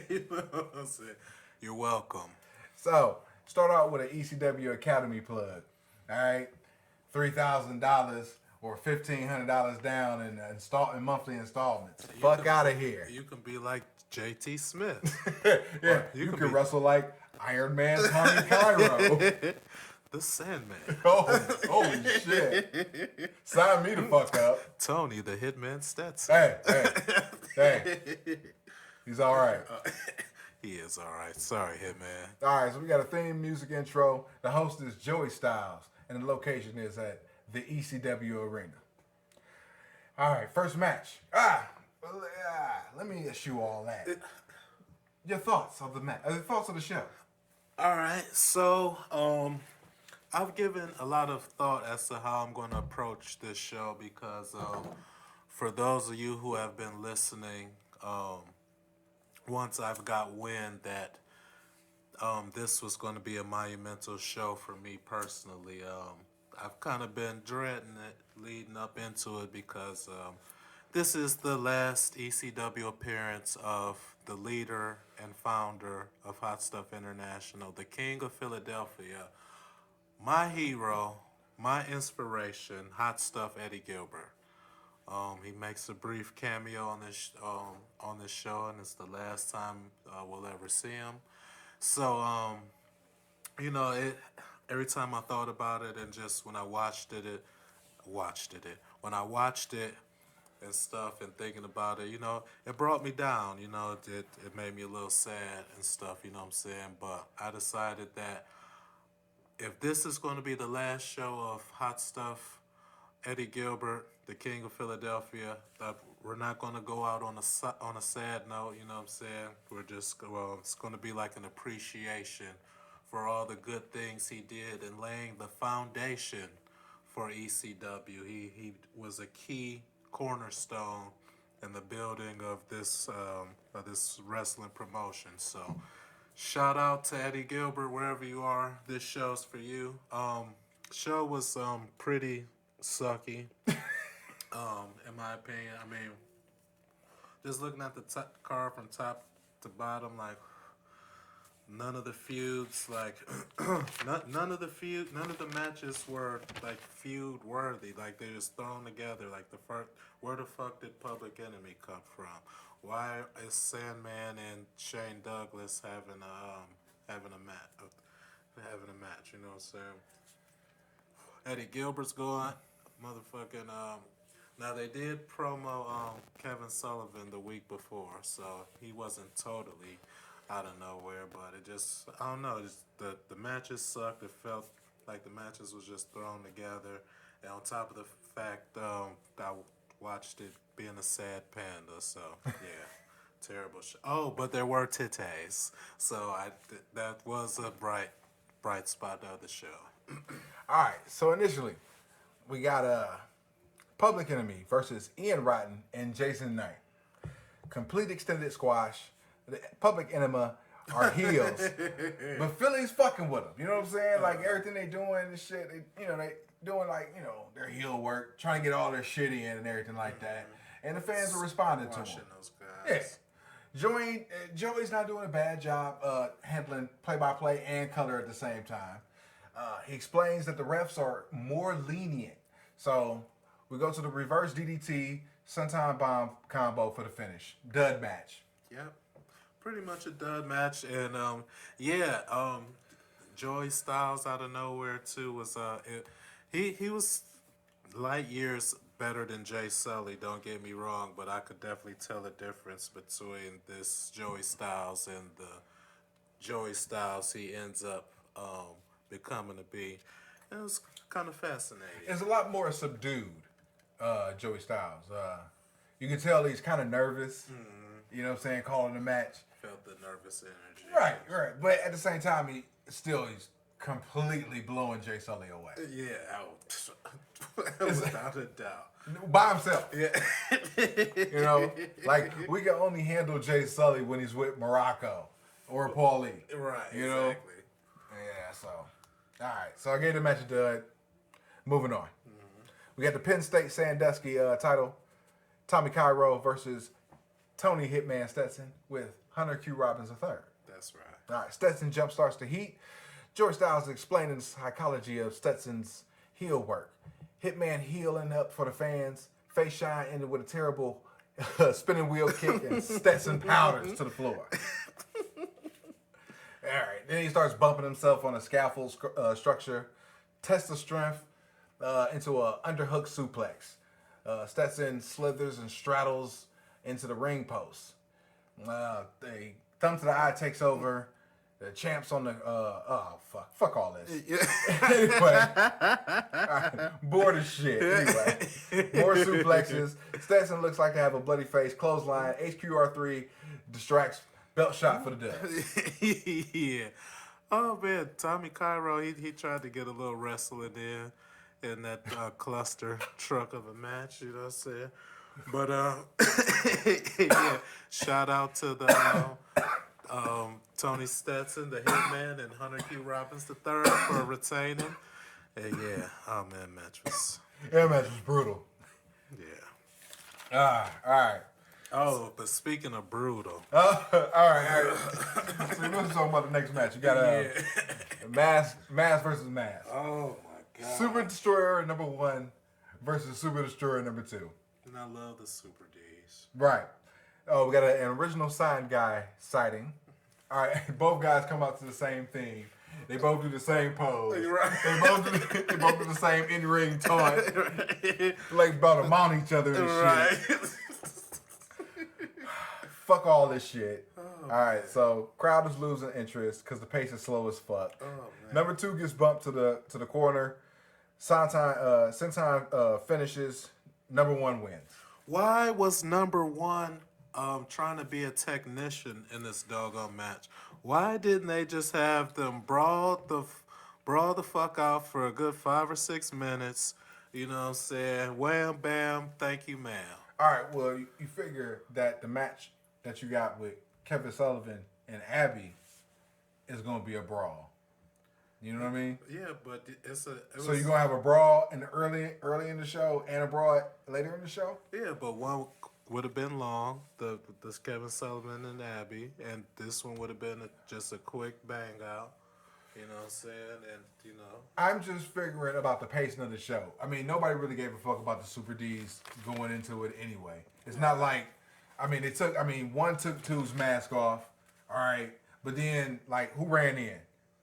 You know what I'm saying? You're welcome. So, start out with an ECW Academy plug. All right? $3,000 or $1,500 down in monthly installments. Fuck out of here. You can be like JT Smith. Yeah, you can wrestle like Iron Man Tommy Cairo. The Sandman. Oh, holy shit. Sign me the fuck up. Tony the Hitman Stetson. Hey. He's all right. He is all right. Sorry, Hitman. All right, so we got a theme music intro. The host is Joey Styles, and the location is at the ECW Arena. All right, first match. Let me issue all that. Your thoughts of the match? Thoughts of the show? All right, so I've given a lot of thought as to how I'm going to approach this show because for those of you who have been listening, once I've got wind that this was going to be a monumental show for me personally, I've kind of been dreading it leading up into it because this is the last ECW appearance of the leader and founder of Hot Stuff International, the King of Philadelphia, my hero, my inspiration, Hot Stuff Eddie Gilbert. He makes a brief cameo on this show, and it's the last time we'll ever see him. So, every time I thought about it, and just when I watched it and stuff, and thinking about it, it brought me down. It made me a little sad and stuff. You know what I'm saying? But I decided that if this is going to be the last show of Hot Stuff Eddie Gilbert, the King of Philadelphia, that we're not going to go out on a sad note, you know what I'm saying? We're just, it's going to be like an appreciation for all the good things he did in laying the foundation for ECW. He was a key cornerstone in the building of this wrestling promotion. So shout out to Eddie Gilbert, wherever you are. This show's for you. Show was pretty sucky, in my opinion. I mean, just looking at the card from top to bottom, like none of the feuds, like none of the matches were like feud worthy. Like they just thrown together. Like where the fuck did Public Enemy come from? Why is Sandman and Shane Douglas having a match? You know what I'm saying? Eddie Gilbert's gone. Motherfucking now they did promo Kevin Sullivan the week before, so he wasn't totally out of nowhere, but it just, I don't know, just the matches sucked. It felt Like the matches was just thrown together, and on top of the fact, I watched it being a sad panda. So yeah, terrible show. Oh, but there were titties, so that was a bright spot of the show. All right, so initially, we got Public Enemy versus Ian Rotten and Jason Knight. Complete extended squash. The Public Enemy are heels, but Philly's fucking with them. You know what I'm saying? Like everything they doing and shit, they doing like their heel work, trying to get all their shit in and everything like that. And the fans are responding to them. Those guys. Yeah. Joey's not doing a bad job handling play-by-play and color at the same time. He explains that the refs are more lenient. So we go to the reverse DDT, Senton Bomb combo for the finish. Dud match. Yep. Pretty much a dud match. And Joey Styles out of nowhere too was he was light years better than Jay Sully, don't get me wrong, but I could definitely tell the difference between this Joey Styles and the Joey Styles he ends up becoming to be. It was kind of fascinating. It's a lot more subdued, Joey Styles. You can tell he's kind of nervous, you know what I'm saying, calling the match. Felt the nervous energy. Right. But at the same time, he's completely blowing Jay Sully away. Yeah, without a doubt. By himself. Yeah. Like we can only handle Jay Sully when he's with Morocco or Paulie. Right, exactly. Yeah, so. All right, so I gave the match a dud. Moving on. We got the Penn State Sandusky title. Tommy Cairo versus Tony Hitman Stetson with Hunter Q. Robbins III. That's right. All right, Stetson jumpstarts the heat. Joey Styles is explaining the psychology of Stetson's heel work. Hitman healing up for the fans. Face shine ended with a terrible spinning wheel kick, and Stetson powders to the floor. All right, then he starts bumping himself on a scaffold structure. Tests the strength into a underhook suplex. Stetson slithers and straddles into the ring post. The thumb to the eye takes over. The champ's on the fuck all this. Anyway, bored as shit. Anyway, more suplexes. Stetson looks like to have a bloody face. Clothesline. HQR3 distracts. Belt shot for the dub. Yeah. Oh man, Tommy Cairo, he tried to get a little wrestling in that cluster truck of a match. You know what I'm saying? But yeah, shout out to the Tony Stetson, the Hitman, and Hunter Q. Robbins III for retaining. And yeah, oh man, match was brutal. Yeah. All right. Oh, but speaking of brutal. All right. So we're talking about the next match. You got Mass versus Mass. Oh my god. Super Destroyer number 1 versus Super Destroyer number 2. And I love the Super Ds. Right. Oh, we got an original signed guy sighting. All right, both guys come out to the same theme. They both do the same pose. Right. They both do the same in-ring taunt. Like about to mount each other and shit. Fuck all this shit. All right, so crowd is losing interest because the pace is slow as fuck. Oh, man. Number 2 gets bumped to the corner. Senton finishes. Number 1 wins. Why was number 1 trying to be a technician in this doggone match? Why didn't they just have them brawl the fuck out for a good 5 or 6 minutes? You know what I'm saying? Wham, bam, thank you, ma'am. All right, well, you figure that the match that you got with Kevin Sullivan and Abby is going to be a brawl. You know what I mean? Yeah, but So you're going to have a brawl in the early in the show and a brawl later in the show? Yeah, but one would have been long, this Kevin Sullivan and Abby, and this one would have been just a quick bang out. You know what I'm saying? And, I'm just figuring about the pacing of the show. I mean, nobody really gave a fuck about the Super Ds going into it anyway. It's not like, one took two's mask off, all right, but then, like, who ran in?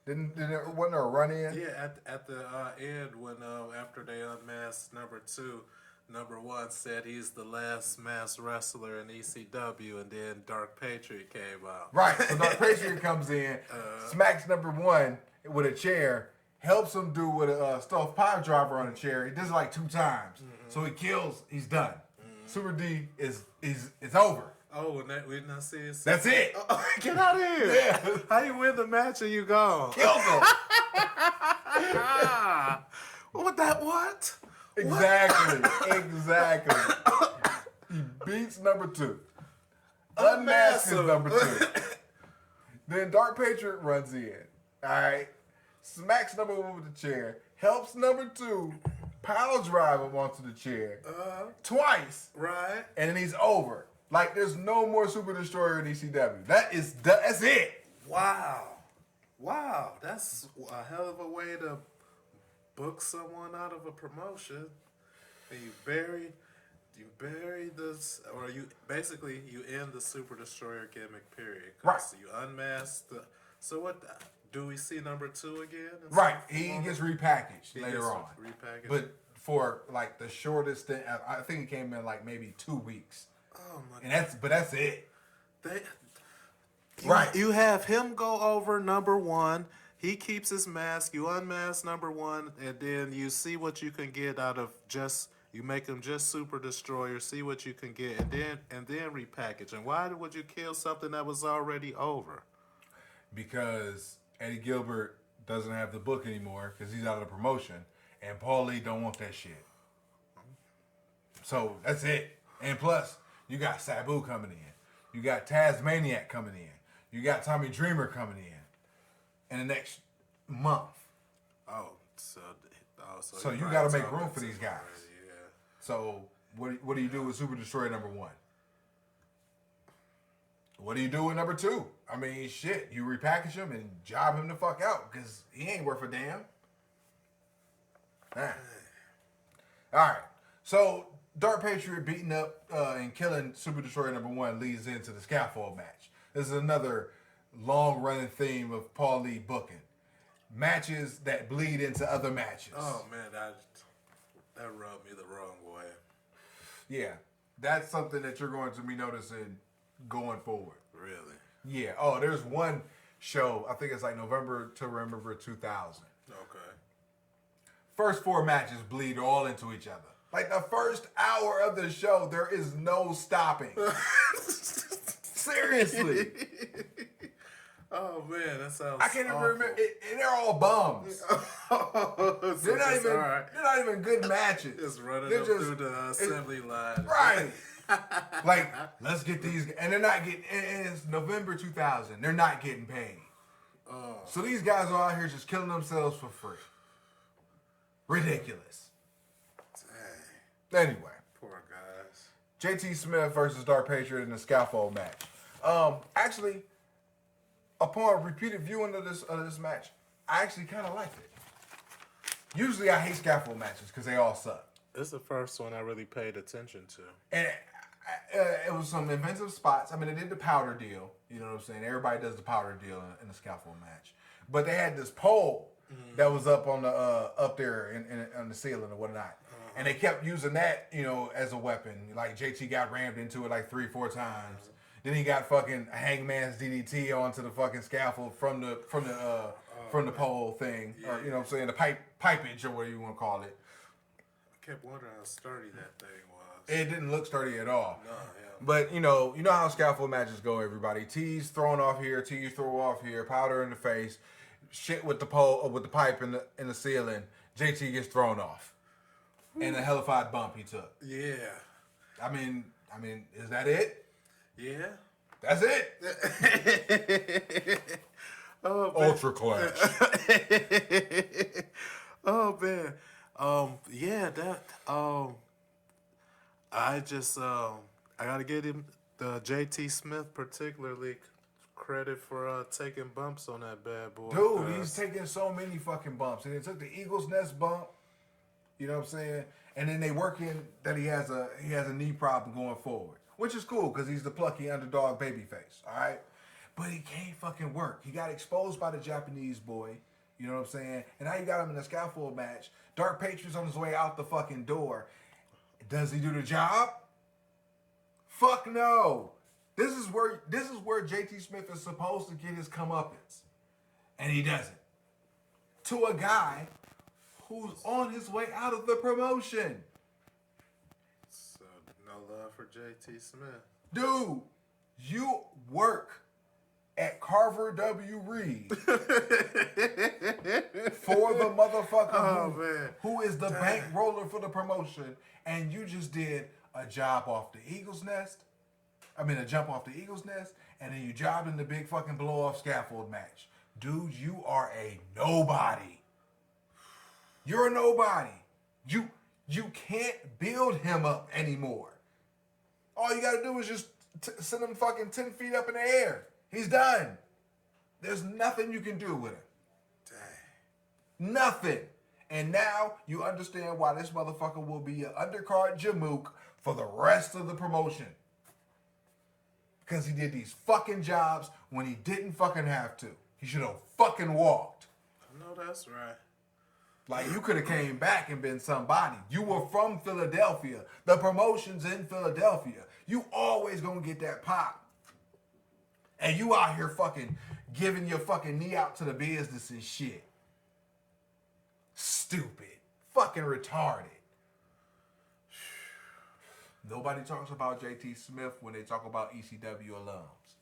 Wasn't there a run in? Yeah, at the end when after they unmasked number 2, number 1 said he's the last masked wrestler in ECW, and then Dark Patriot came out. Right, so Dark Patriot comes in, smacks number 1 with a chair, helps him do with a stuffed pile driver on a chair. He does it like 2 times. So he kills, he's done. Super D is over. Oh, and we not see it. That's it. Get out of here. Yeah. How you win the match and you gone? Kills him. What? Exactly. He beats number 2. Unmasks number 2. Then Dark Patriot runs in. Alright. Smacks number 1 with the chair. Helps number 2 pile drive him onto the chair. Twice. Right. And then he's over. Like there's no more Super Destroyer in ECW. That's it. Wow. That's a hell of a way to book someone out of a promotion. And you bury this, or you end the Super Destroyer gimmick period. Right. So you unmask the. So what? Do we see number 2 again? Right. He gets repackaged He later gets on. repackaged. But for like the shortest thing, I think it came in like maybe 2 weeks. Oh my! And that's it. Right. You have him go over number 1. He keeps his mask. You unmask number 1, and then you see what you can get out of just. You make him just Super Destroyer. See what you can get, and then repackage. And why would you kill something that was already over? Because Eddie Gilbert doesn't have the book anymore because he's out of the promotion, and Paul Lee don't want that shit. So that's it. And plus, you got Sabu coming in. You got Tasmaniac coming in. You got Tommy Dreamer coming in the next month. So you got to make room for these guys. Yeah. So what do you do with Super Destroyer number 1? What do you do with number 2? I mean, shit, you repackage him and job him the fuck out because he ain't worth a damn. All right. So Dark Patriot beating up and killing Super Destroyer number 1 leads into the scaffold match. This is another long-running theme of Paul Lee booking. Matches that bleed into other matches. Oh, man, that rubbed me the wrong way. Yeah, that's something that you're going to be noticing going forward. Really? Yeah. Oh, there's one show, I think it's like November to Remember 2000. Okay. First 4 matches bleed all into each other. Like the first hour of the show, there is no stopping. Seriously. Oh man, that sounds. I can't even remember. And they're all bums. They're not even good matches. Just running them through the assembly line. Right. Like, let's get these, and they're not getting. And it's November 2000. They're not getting paid. So these guys are out here just killing themselves for free. Ridiculous. Dang. Anyway, Poor guys. JT Smith versus Dark Patriot in a scaffold match. Actually, upon repeated viewing of this match, I actually kind of liked it. Usually, I hate scaffold matches because they all suck. This is the first one I really paid attention to. And it was some inventive spots. I mean, they did the powder deal. You know what I'm saying? Everybody does the powder deal in a scaffold match. But they had this pole that was up on the up there on the ceiling or whatnot. And they kept using that, as a weapon. Like JT got rammed into it like 3-4 times. Then he got fucking Hangman's DDT onto the fucking scaffold from the pole thing, or you know what I'm saying, the pipage or whatever you want to call it. I kept wondering how sturdy that thing was. It didn't look sturdy at all. No, yeah. But you know how scaffold matches go, everybody. T's thrown off here, T's throw off here, powder in the face, shit with the pole with the pipe in the ceiling. JT gets thrown off. And a hellified bump he took. Yeah. I mean, is that it? Yeah. That's it. Oh, man. ULTRACLASH. Oh man. Yeah, that I just I gotta give him the JT Smith particularly credit for taking bumps on that bad boy. Dude, he's taking so many fucking bumps. And he took the Eagle's Nest bump. You know what I'm saying? And then they work in that he has a knee problem going forward. Which is cool because he's the plucky underdog babyface. Alright? But he can't fucking work. He got exposed by the Japanese boy. You know what I'm saying? And now you got him in a scaffold match. Dark Patriot's on his way out the fucking door. Does he do the job? Fuck no. This is where JT Smith is supposed to get his comeuppance. And he doesn't. to a guy who's on his way out of the promotion. So no love for JT Smith. Dude, you work at Carver W. Reed for the motherfucker who is the bankroller for the promotion, and you just did a job off the Eagle's Nest. A jump off the Eagle's Nest, and then you jobbed in the big fucking blow-off scaffold match. Dude, you are a nobody. You're a nobody. You can't build him up anymore. All you gotta do is just send him fucking 10 feet up in the air. He's done. There's nothing you can do with him. Dang. Nothing. And now you understand why this motherfucker will be an undercard Jamook for the rest of the promotion. Because he did these fucking jobs when he didn't fucking have to. He should have fucking walked. I know that's right. Like, you could have came back and been somebody. You were from Philadelphia. The promotion's in Philadelphia. You always gonna get that pop. And you out here fucking giving your fucking knee out to the business and shit. Stupid. Fucking retarded. Nobody talks about JT Smith when they talk about ECW alums.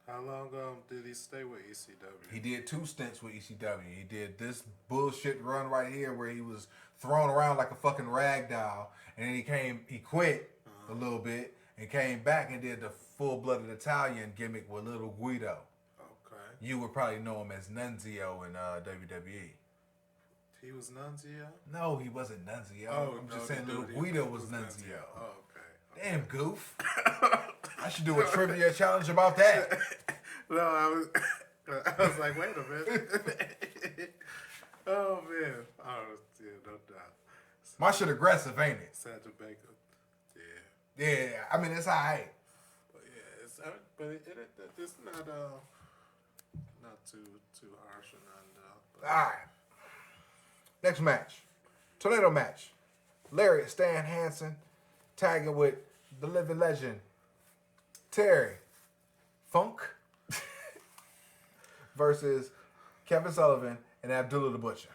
How long did he stay with ECW? He did 2 stints with ECW. He did this bullshit run right here where he was thrown around like a fucking rag doll. And then he quit a little bit and came back and did the full-blooded Italian gimmick with Little Guido. Okay. You would probably know him as Nunzio in WWE. He was Nunzio? No, he wasn't Nunzio. I'm just saying Little Guido Guido was Nunzio. Oh, okay. Damn, goof. I should do a trivia challenge about that. No, I was like, wait a minute. Oh, man. Oh, yeah, no doubt. My shit aggressive, ain't it? Sandra Baker. Yeah. Yeah, I mean, it's all right. But yeah, it's not too harsh or nothing though. All right. Next match. Tornado match. Lariat Stan Hansen tagging with the living legend Terry Funk versus Kevin Sullivan and Abdullah the Butcher.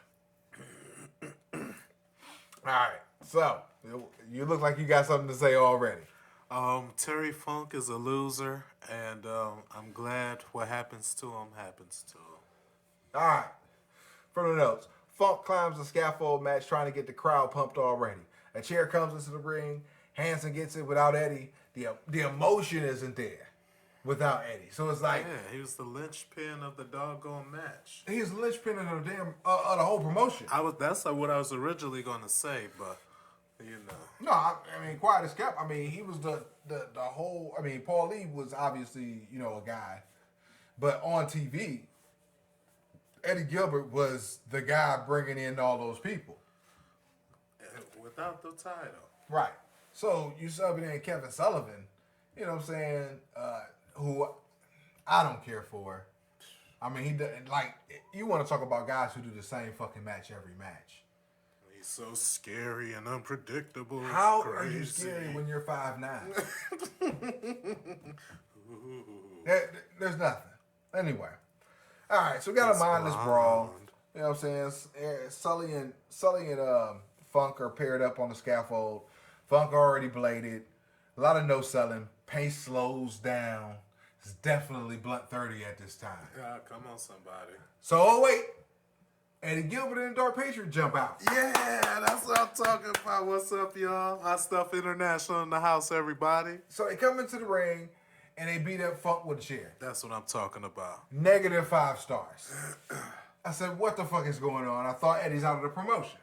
All right. So, you look like you got something to say already. Terry Funk is a loser, and I'm glad what happens to him happens to him. All right. From the notes. Funk climbs the scaffold match trying to get the crowd pumped already. A chair comes into the ring. Hansen gets it without Eddie. The emotion isn't there without Eddie. So it's like... Yeah, he was the linchpin of the doggone match. He's the linchpin of the damn... of the whole promotion. That's what I was originally going to say, but, you know. No, I mean, quiet as kept. I mean, he was the whole... I mean, Paul Lee was obviously, a guy. But on TV... Eddie Gilbert was the guy bringing in all those people. Without the title. Right. So you subbing in Kevin Sullivan, you know what I'm saying, who I don't care for. I mean, he doesn't, like, you want to talk about guys who do the same fucking match every match. He's so scary and unpredictable. How are you scary when you're 5'9"? There's nothing. Anyway. All right, so we got a mindless brawl. You know what I'm saying? Sully and Funk are paired up on the scaffold. Funk already bladed. A lot of no selling. Pace slows down. It's definitely blunt 30 at this time. Come on, somebody. So, wait. Eddie Gilbert and Dark Patriot jump out. Yeah, that's what I'm talking about. What's up, y'all? Hot Stuff International in the house, everybody. So they come into the ring. And they beat up Funk with a chair. That's what I'm talking about. -5 stars. I said, what the fuck is going on? I thought Eddie's out of the promotion.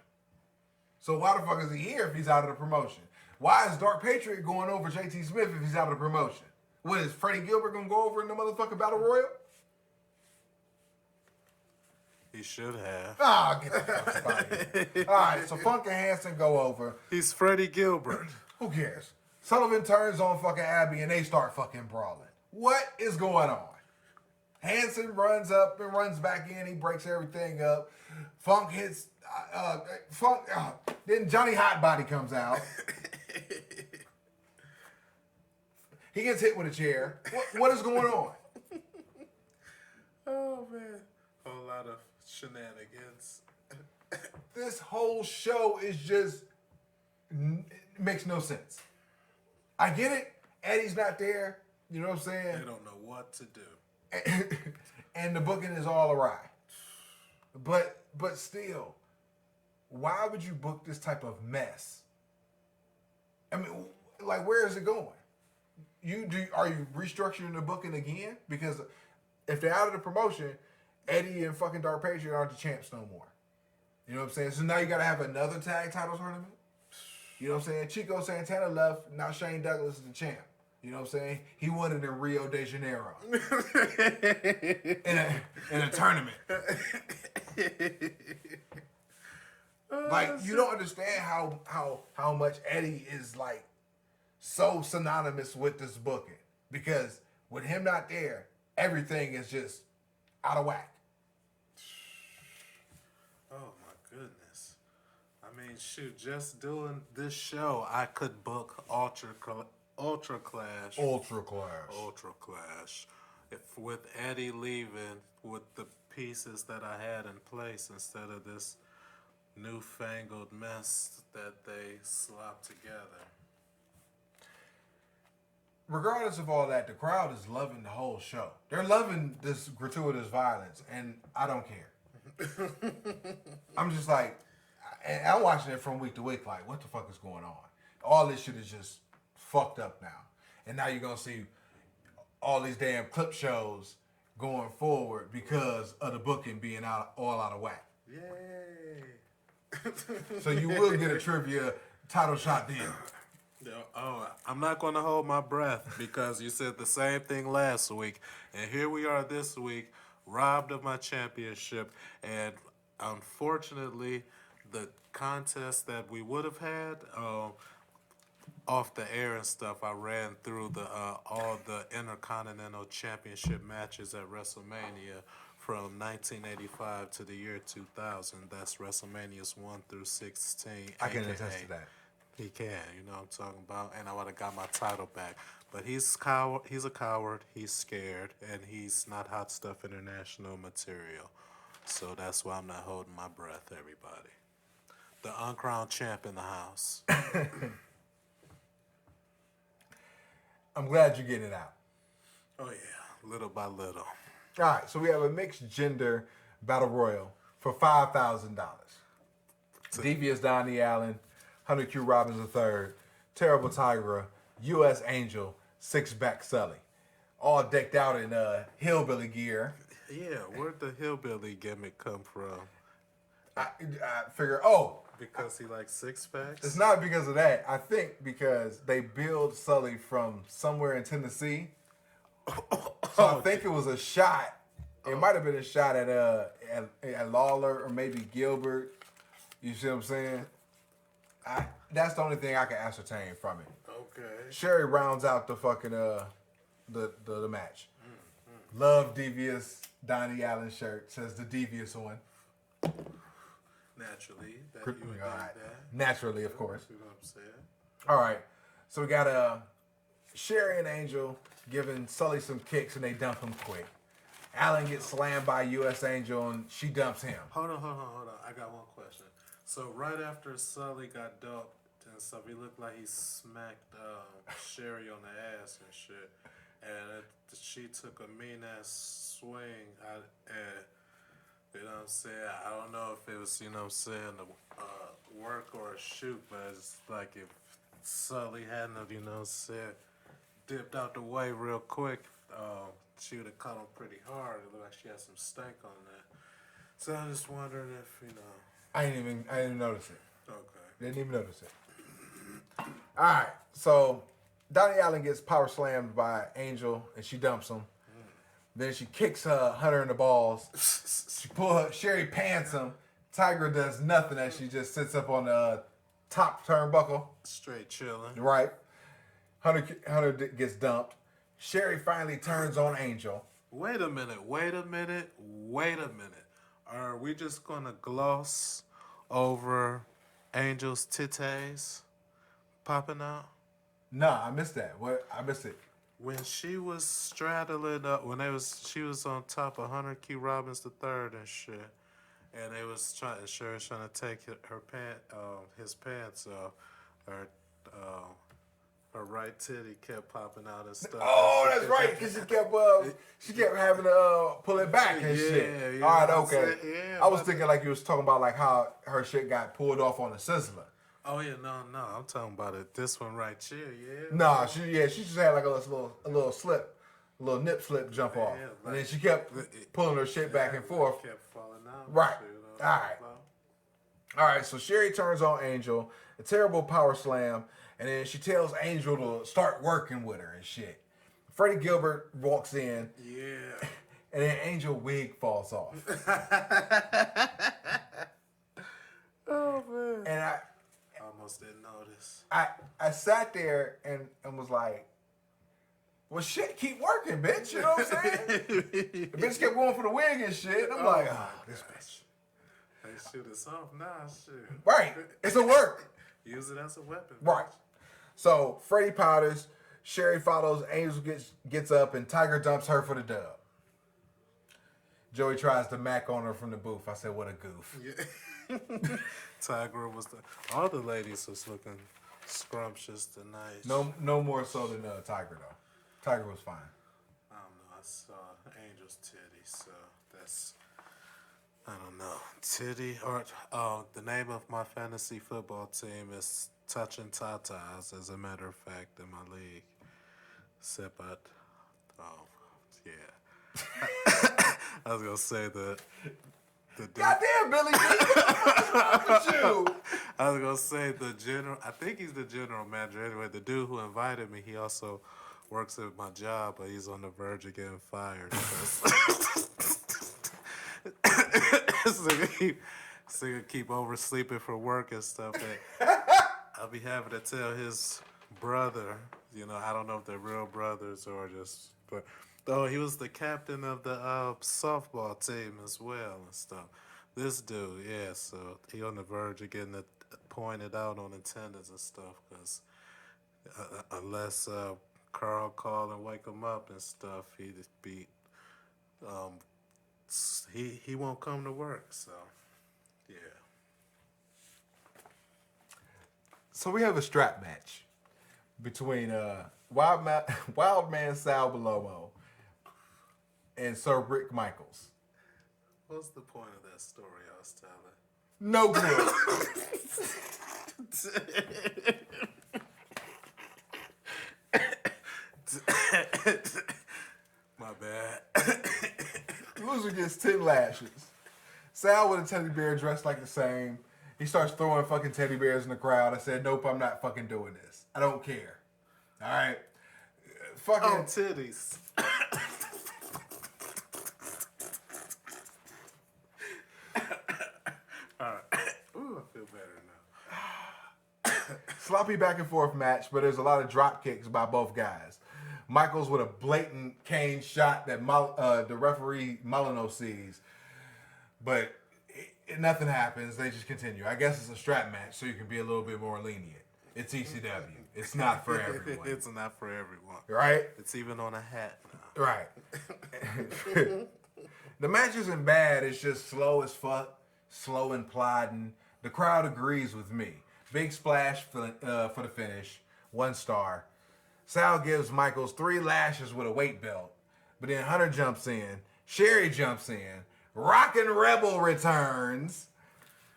So why the fuck is he here if he's out of the promotion? Why is Dark Patriot going over JT Smith if he's out of the promotion? What, is Freddie Gilbert going to go over in the motherfucking Battle Royal? He should have. Ah, get the fuck out of here. All right, so Funk and Hansen go over. He's Freddie Gilbert. Who cares? Sullivan turns on fucking Abby and they start fucking brawling. What is going on? Hansen runs up and runs back in. He breaks everything up. Funk hits... then Johnny Hotbody comes out. He gets hit with a chair. What is going on? Oh, man. Whole lot of Shenanigans. This whole show is just makes no sense. I get it. Eddie's not there. You know what I'm saying? They don't know what to do. And the booking is all awry. But still, why would you book this type of mess? I mean, like, where is it going? Are you restructuring the booking again? Because if they're out of the promotion, Eddie and fucking Dark Patriot aren't the champs no more. You know what I'm saying? So now you gotta have another tag title tournament. You know what I'm saying? Chico Santana left. Now Shane Douglas is the champ. You know what I'm saying? He won it in Rio de Janeiro in a tournament. Like, you don't understand how much Eddie is like so synonymous with this booking, because with him not there, everything is just out of whack. Oh my goodness. I mean, shoot, just doing this show, I could book ULTRACLASH. ULTRACLASH. If with Eddie leaving, with the pieces that I had in place instead of this newfangled mess that they slopped together. Regardless of all that, the crowd is loving the whole show. They're loving this gratuitous violence, and I don't care. I'm just like, and I'm watching it from week to week, like, what the fuck is going on? All this shit is just fucked up now. And now you're going to see all these damn clip shows going forward because of the booking being all out of whack. Yay. So you will get a trivia title shot deal. Oh, I'm not going to hold my breath because you said the same thing last week. And here we are this week, robbed of my championship. And unfortunately, the contest that we would have had off the air and stuff, I ran through all the Intercontinental Championship matches at WrestleMania from 1985 to the year 2000. That's WrestleManias 1 through 16. I can attest to that. He can, you know what I'm talking about, and I would have got my title back. But he's a coward, he's scared, and he's not Hot Stuff International material. So that's why I'm not holding my breath, everybody. The uncrowned champ in the house. I'm glad you're getting it out. Oh yeah, little by little. All right, so we have a mixed gender battle royal for $5,000. Devious Donnie Allen, 100Q Robbins III, Terrible Tigra, U.S. Angel, Six-Back Sully. All decked out in hillbilly gear. Yeah, where'd the hillbilly gimmick come from? I figure, Because he likes six-packs? it's not because of that. I think because they billed Sully from somewhere in Tennessee. So I think it was a shot. It might have been a shot at Lawler or maybe Gilbert. You see what I'm saying? That's the only thing I can ascertain from it. Okay. Sherry rounds out the fucking the match. Love Devious Donnie Allen shirt, says the devious one. Naturally, that you would All think right. that. Naturally, of course. You know what I'm saying? All right. So we got Sherry and Angel giving Sully some kicks and they dump him quick. Allen gets slammed by U.S. Angel and she dumps him. Hold on. I got one question. So right after Sully got dumped and stuff, he looked like he smacked Sherry on the ass and shit. And she took a mean-ass swing. You know what I'm saying? I don't know if it was, you know what I'm saying, a work or a shoot, but it's like if Sully hadn't, you know what I'm saying, dipped out the way real quick, she would have cut him pretty hard. It looked like she had some stank on that. So I'm just wondering if, you know. I didn't even notice it. Okay. Didn't even notice it. All right. So Donnie Allen gets power slammed by Angel and she dumps him. Then she kicks Hunter in the balls. She Sherry pants him. Tiger does nothing as she just sits up on the top turnbuckle. Straight chilling. Right. Hunter gets dumped. Sherry finally turns on Angel. Wait a minute. Are we just going to gloss over Angel's titties popping out? Nah, I missed that. I missed it. When she was straddling up, she was on top of Hunter Q. Robbins III and shit, and they was trying to take his pants off. Her, her right titty kept popping out and stuff. Oh, that's right, because she kept having to pull it back and shit. Yeah, All right, okay. yeah, I was thinking like you was talking about like how her shit got pulled off on the Sizzler. Oh yeah, no, I'm talking about it. This one right here, yeah. Nah, she just had like a little slip, a little nip slip jump off, like, and then she kept pulling her shit back and forth. Kept falling out. Right. Shit, All right. So Sherry turns on Angel, a terrible power slam, and then she tells Angel to start working with her and shit. Freddie Gilbert walks in. Yeah. And then Angel wig falls off. Oh man. And I almost didn't notice. I sat there and was like, well, shit, keep working, bitch. You know what I'm saying? The bitch kept going for the wig and shit. And I'm like, this bitch. Hey, shoot, it's off now, shit. Right. It's a work. Use it as a weapon. Right. So Freddie powders, Sherry follows, Angel gets up, and Tiger dumps her for the dub. Joey tries to mac on her from the booth. I said, what a goof. Yeah. Tiger was all the ladies was looking scrumptious tonight. No more so than Tiger though. Tiger was fine. I don't know. I saw Angel's titty, so that's I don't know. Titty or the name of my fantasy football team is Touching Tatas, as a matter of fact, in my league. Except yeah. I was gonna say the goddamn Billy, what's wrong with you? I was gonna say the general. I think he's the general manager. Anyway, the dude who invited me, he also works at my job, but he's on the verge of getting fired. So keep oversleeping for work and stuff. And I'll be having to tell his brother. You know, I don't know if they're real brothers or just, but. Oh, he was the captain of the softball team as well and stuff. This dude, yeah, so he on the verge of getting pointed out on attendance and stuff because unless Carl call and wake him up and stuff, he won't come to work. So, yeah. So we have a strap match between Wild Man Sal Balomo and Sir Rick Michaels. What's the point of that story I was telling? No clue. My bad. Loser gets 10 lashes. Sal with a teddy bear dressed like the same. He starts throwing fucking teddy bears in the crowd. I said, nope, I'm not fucking doing this. I don't care. All right? Fucking titties. Ooh, I feel better now. sloppy back and forth match, but there's a lot of drop kicks by both guys. Michaels with a blatant cane shot that the referee Molyneux sees, but nothing happens. They just continue. I guess it's a strap match, so you can be a little bit more lenient. It's ECW. It's not for everyone. It's not for everyone. Right? It's even on a hat now. Right. The match isn't bad. It's just slow as fuck, slow and plodding. The crowd agrees with me. Big splash for the finish. 1 star. Sal gives Michaels 3 lashes with a weight belt. But then Hunter jumps in. Sherry jumps in. Rockin' Rebel returns.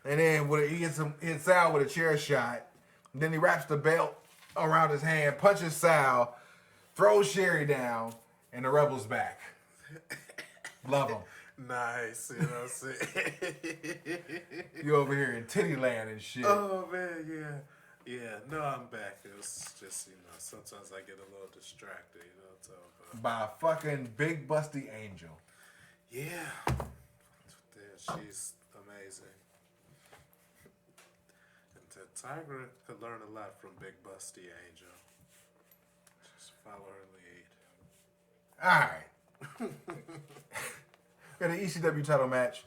And then he hits Sal with a chair shot. And then he wraps the belt around his hand, punches Sal, throws Sherry down, and the Rebel's back. Love him. Nice, you know what I'm saying? You over here in titty land and shit. Oh, man, yeah. Yeah, no, I'm back. It was just, sometimes I get a little distracted, So, by a fucking big busty angel. Yeah. She's amazing. And Tiger could learn a lot from Big Busty Angel. Just follow her lead. Alright. Got an ECW title match.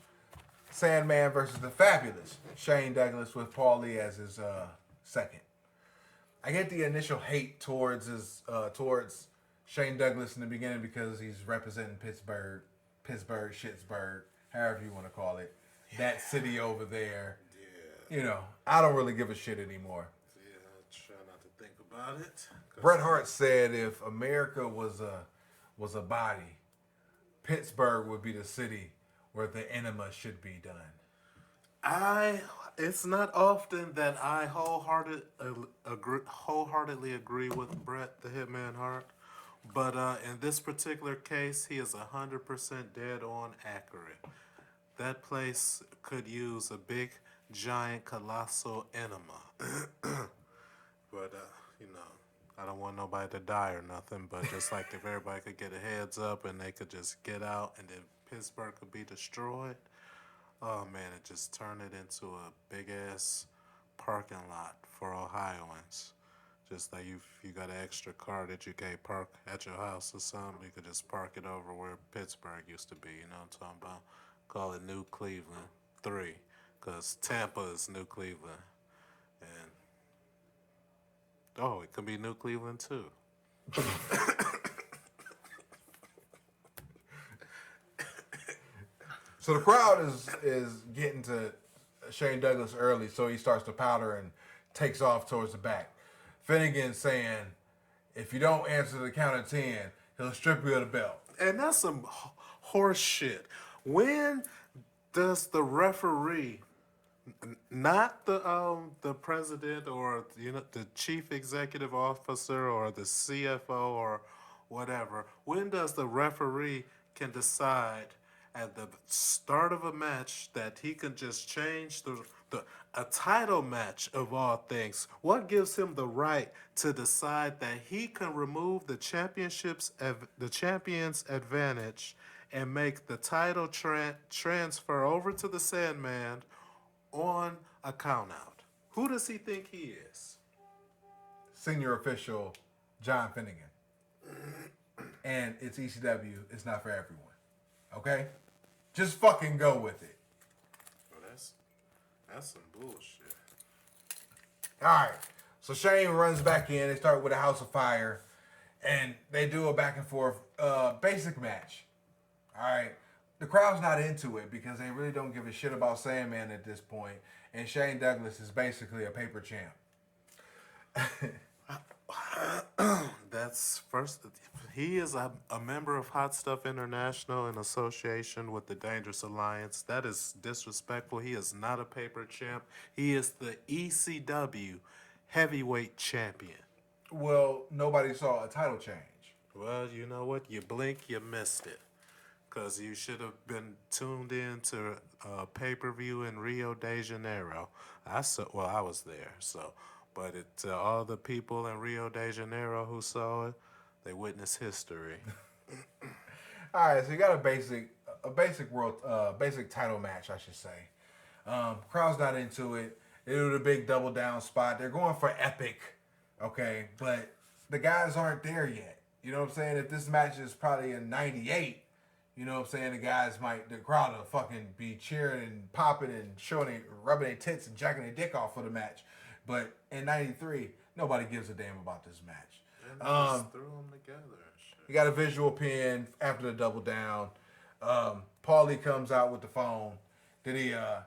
Sandman versus the fabulous Shane Douglas with Paul Lee as his second. I get the initial hate towards Shane Douglas in the beginning because he's representing Pittsburgh, Shittsburg, however you want to call it. that city over there. Yeah. You know, I don't really give a shit anymore. Yeah, I try not to think about it. Bret Hart said if America was a body, Pittsburgh would be the city where the enema should be done. It's not often that I wholeheartedly agree with Bret the Hitman Hart, but in this particular case, he is 100% dead on accurate. That place could use a big, giant, colossal enema. But I don't want nobody to die or nothing. But just like if everybody could get a heads up and they could just get out, and then Pittsburgh could be destroyed. Oh man, it just turned it into a big ass parking lot for Ohioans. Just like if you got an extra car that you can't park at your house or something, you could just park it over where Pittsburgh used to be. You know what I'm talking about? Call it New Cleveland 3, because Tampa is New Cleveland. And, it could be New Cleveland 2. So the crowd is getting to Shane Douglas early, so he starts to powder and takes off towards the back. Finnegan saying, if you don't answer the count of 10, he'll strip you of the belt. And that's some horse shit. When does the referee, not the president or the chief executive officer or the CFO or whatever, when does the referee can decide at the start of a match that he can just change a title match of all things? What gives him the right to decide that he can remove the champion's advantage and make the title transfer over to the Sandman on a count out? Who does he think he is? Senior official John Finnegan. And it's ECW. It's not for everyone. Okay? Just fucking go with it. Well, that's some bullshit. Alright. So Shane runs back in. They start with a House of Fire. And they do a back and forth basic match. Alright. The crowd's not into it because they really don't give a shit about Sandman at this point. And Shane Douglas is basically a paper champ. That's first. He is a member of Hot Stuff International in association with the Dangerous Alliance. That is disrespectful. He is not a paper champ. He is the ECW heavyweight champion. Well, nobody saw a title change. Well, you know what? You blink, you missed it. Because you should have been tuned in to a pay-per-view in Rio de Janeiro. I was there, so... But to all the people in Rio de Janeiro who saw it, they witnessed history. All right, so you got a basic title match, I should say. Crowd's not into it. They do the big double down spot. They're going for epic, okay? But the guys aren't there yet. You know what I'm saying? If this match is probably in '98, you know what I'm saying? The crowd will fucking be cheering and popping and rubbing their tits and jacking their dick off for the match. But in '93, nobody gives a damn about this match. And just threw them together and shit. You got a visual pin after the double down. Paulie comes out with the phone. Did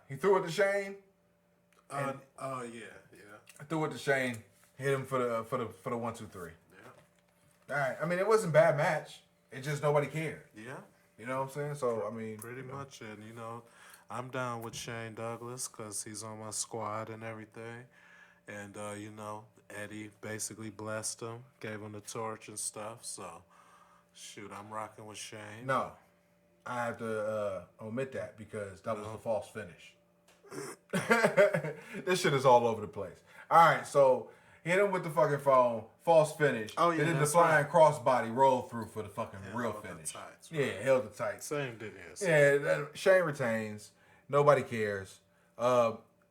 he threw it to Shane? Yeah. Threw it to Shane. Hit him for the 1, 2, 3. Yeah. All right. I mean, it wasn't a bad match. It just nobody cared. Yeah. You know what I'm saying? So I mean, Pretty much, and I'm down with Shane Douglas because he's on my squad and everything. And, Eddie basically blessed him, gave him the torch and stuff. So, shoot, I'm rocking with Shane. No, I have to omit that because that was a false finish. This shit is all over the place. All right, so hit him with the fucking phone, false finish. Oh, yeah, Then the that's flying right. crossbody roll through for the fucking real held the finish. tights, Yeah, held the tights. Same did his. Yeah, Shane retains. Nobody cares.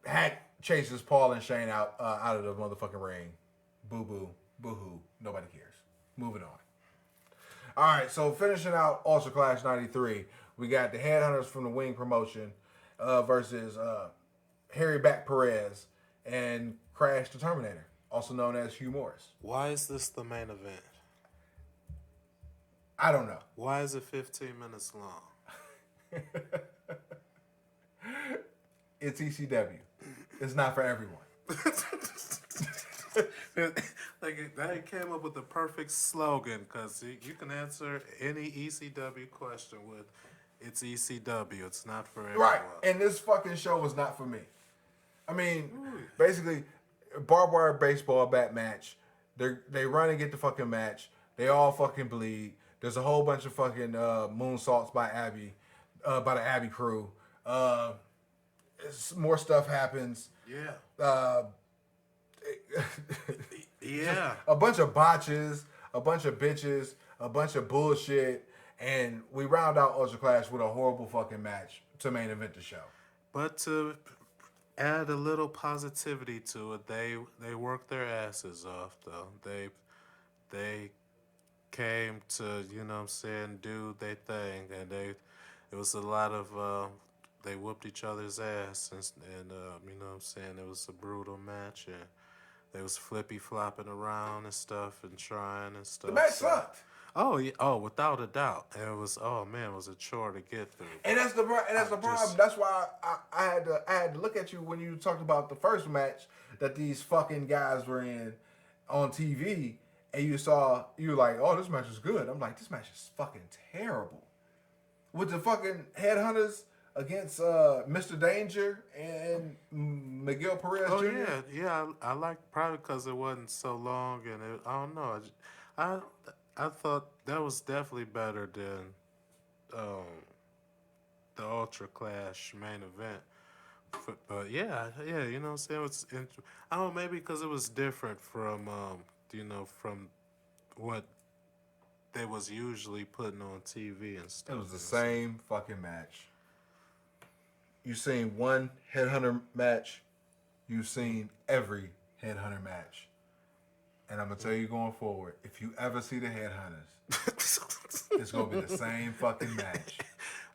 Hack chases Paul and Shane out of the motherfucking ring. Boo boo, boo hoo. Nobody cares. Moving on. All right, so finishing out ULTRACLASH '93, we got the Headhunters from the Wing promotion versus Harry Back Perez and Crash the Terminator, also known as Hugh Morris. Why is this the main event? I don't know. Why is it 15 minutes long? it's ECW. It's not for everyone. Like they came up with the perfect slogan because you can answer any ECW question with "It's ECW. It's not for everyone." Right. And this fucking show was not for me. I mean, basically, barbed wire baseball bat match. They run and get the fucking match. They all fucking bleed. There's a whole bunch of fucking moonsaults by by the Abbey crew. More stuff happens. Yeah. Just a bunch of botches, a bunch of bitches, a bunch of bullshit, and we round out Ultra Clash with a horrible fucking match to main event the show. But to add a little positivity to it, they worked their asses off though. They came to, you know what I'm saying, do their thing, and it was a lot of they whooped each other's ass, and you know what I'm saying, it was a brutal match, and they was flippy flopping around and stuff and trying and stuff. The match sucked. Oh yeah, oh without a doubt, it was. Oh man, it was a chore to get through. And that's the problem. That's why I had to look at you when you talked about the first match that these fucking guys were in on TV, and you were like, oh, this match is good. I'm like, this match is fucking terrible. With the fucking headhunters against Mr. Danger and Miguel Perez Oh Jr. yeah. I like probably because it wasn't so long, and I don't know. I thought that was definitely better than the Ultra Clash main event. But yeah, you know what I'm saying? I don't know, maybe because it was different from from what they was usually putting on TV and stuff. It was the same fucking match. You've seen one headhunter match. You've seen every headhunter match. And I'm going to tell you going forward, if you ever see the headhunters, it's going to be the same fucking match.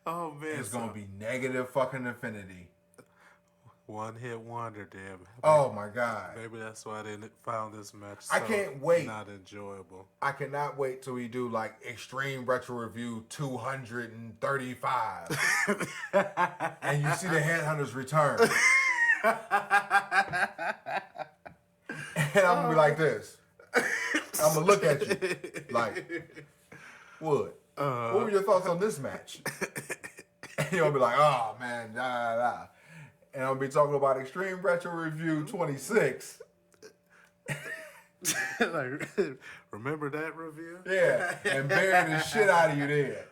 Oh, man. It's going to be negative fucking infinity. One hit wonder, damn. Oh, my God. Maybe that's why they found this match I can't wait. Not enjoyable. I cannot wait till we do like Extreme Retro Review 235. And you see the headhunters return. And I'm going to be like this. I'm going to look at you like, Wood, what were your thoughts on this match? And you'll be like, oh, man, da, da, da. And I'll be talking about Extreme Retro Review 26. Like, remember that review? Yeah, and burying the shit out of you there.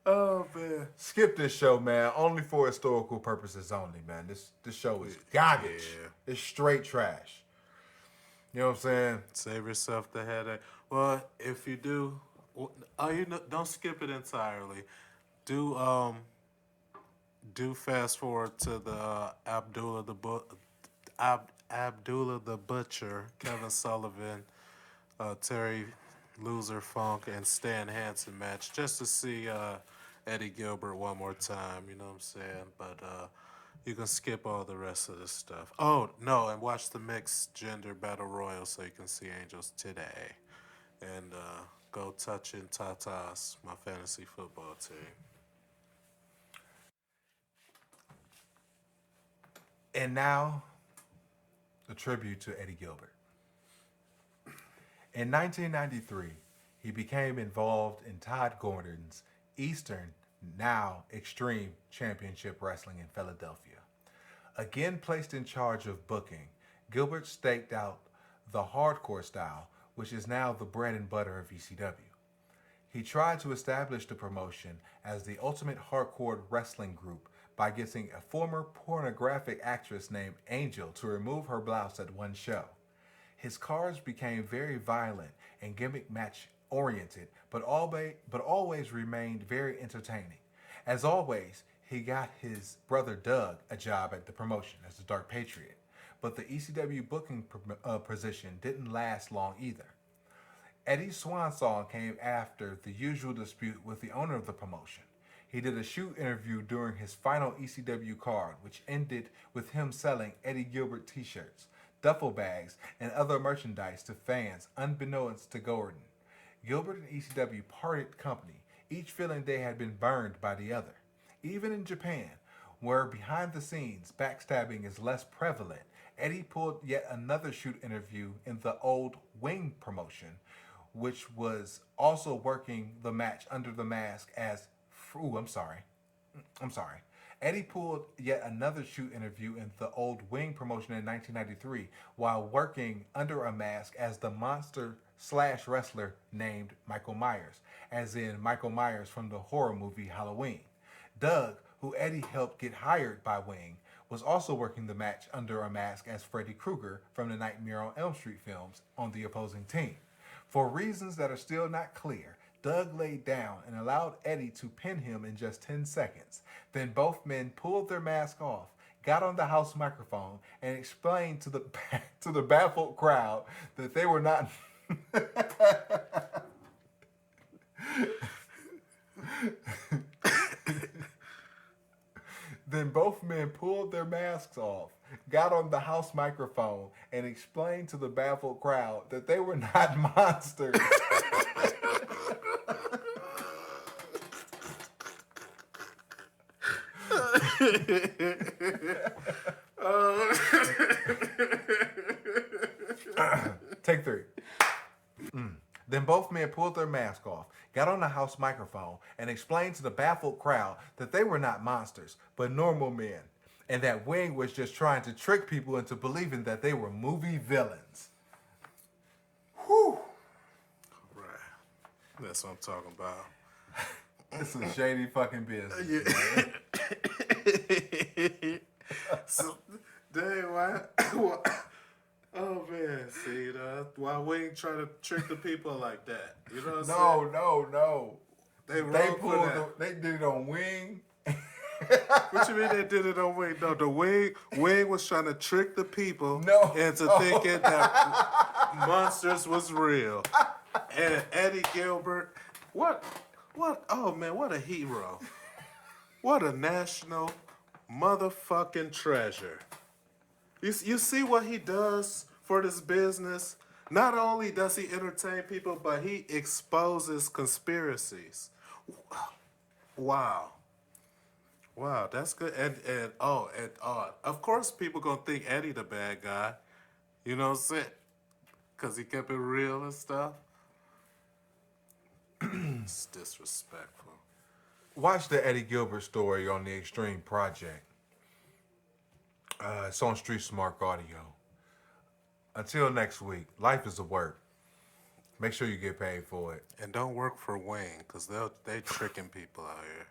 Oh, man. Skip this show, man. Only for historical purposes only, man. This show is garbage. Yeah. It's straight trash. You know what I'm saying? Save yourself the headache. Well, if you do, don't skip it entirely. Do fast forward to the Abdullah the Butcher, Kevin Sullivan, Terry Loser Funk, and Stan Hansen match just to see Eddie Gilbert one more time. You know what I'm saying? But you can skip all the rest of this stuff. Oh no, and watch the mixed gender battle royal so you can see Angels today, and go touching Tatas, my fantasy football team. And now, a tribute to Eddie Gilbert. In 1993, he became involved in Todd Gordon's Eastern, now Extreme Championship Wrestling in Philadelphia. Again placed in charge of booking, Gilbert staked out the hardcore style, which is now the bread and butter of ECW. He tried to establish the promotion as the ultimate hardcore wrestling group by getting a former pornographic actress named Angel to remove her blouse at one show. His cards became very violent and gimmick match oriented, but always remained very entertaining. As always, he got his brother Doug a job at the promotion as the Dark Patriot, but the ECW booking position didn't last long either. Eddie's swan song came after the usual dispute with the owner of the promotion. He did a shoot interview during his final ECW card, which ended with him selling Eddie Gilbert t-shirts, duffel bags, and other merchandise to fans unbeknownst to Gordon. Gilbert and ECW parted company, each feeling they had been burned by the other. Even in Japan, where behind the scenes backstabbing is less prevalent, Eddie pulled yet another shoot interview in the old Wing promotion, which was also working the match under the mask as. Ooh, I'm sorry. Eddie pulled yet another shoot interview in the old Wing promotion in 1993 while working under a mask as the monster slash wrestler named Michael Myers, as in Michael Myers from the horror movie Halloween. Doug, who Eddie helped get hired by Wing, was also working the match under a mask as Freddy Krueger from the Nightmare on Elm Street films on the opposing team. For reasons that are still not clear, Doug laid down and allowed Eddie to pin him in just 10 seconds. Then both men pulled their mask off, got on the house microphone, and explained to the baffled crowd that they were not. Then both men pulled their masks off, got on the house microphone, and explained to the baffled crowd that they were not monsters. Take 3. Then both men pulled their mask off, got on the house microphone, and explained to the baffled crowd that they were not monsters, but normal men, and that Wing was just trying to trick people into believing that they were movie villains. Whew. Right. That's what I'm talking about. This is shady fucking business. Yeah. So, dang, why? Oh man, see, why Wing try to trick the people like that? You know what I'm saying? No. They pulled they did it on Wing. What you mean they did it on Wing? No, the Wing was trying to trick the people into thinking that monsters was real. And Eddie Gilbert, what? Oh man, what a hero! What a national motherfucking treasure. You see what he does for this business? Not only does he entertain people, but he exposes conspiracies. Wow, that's good. And of course people gonna think Eddie the bad guy. You know what I'm saying? Cause he kept it real and stuff. It's disrespectful. Watch the Eddie Gilbert story on the Extreme Project. It's on Street Smart Audio. Until next week, life is a work. Make sure you get paid for it. And don't work for Wayne, because they tricking people out here.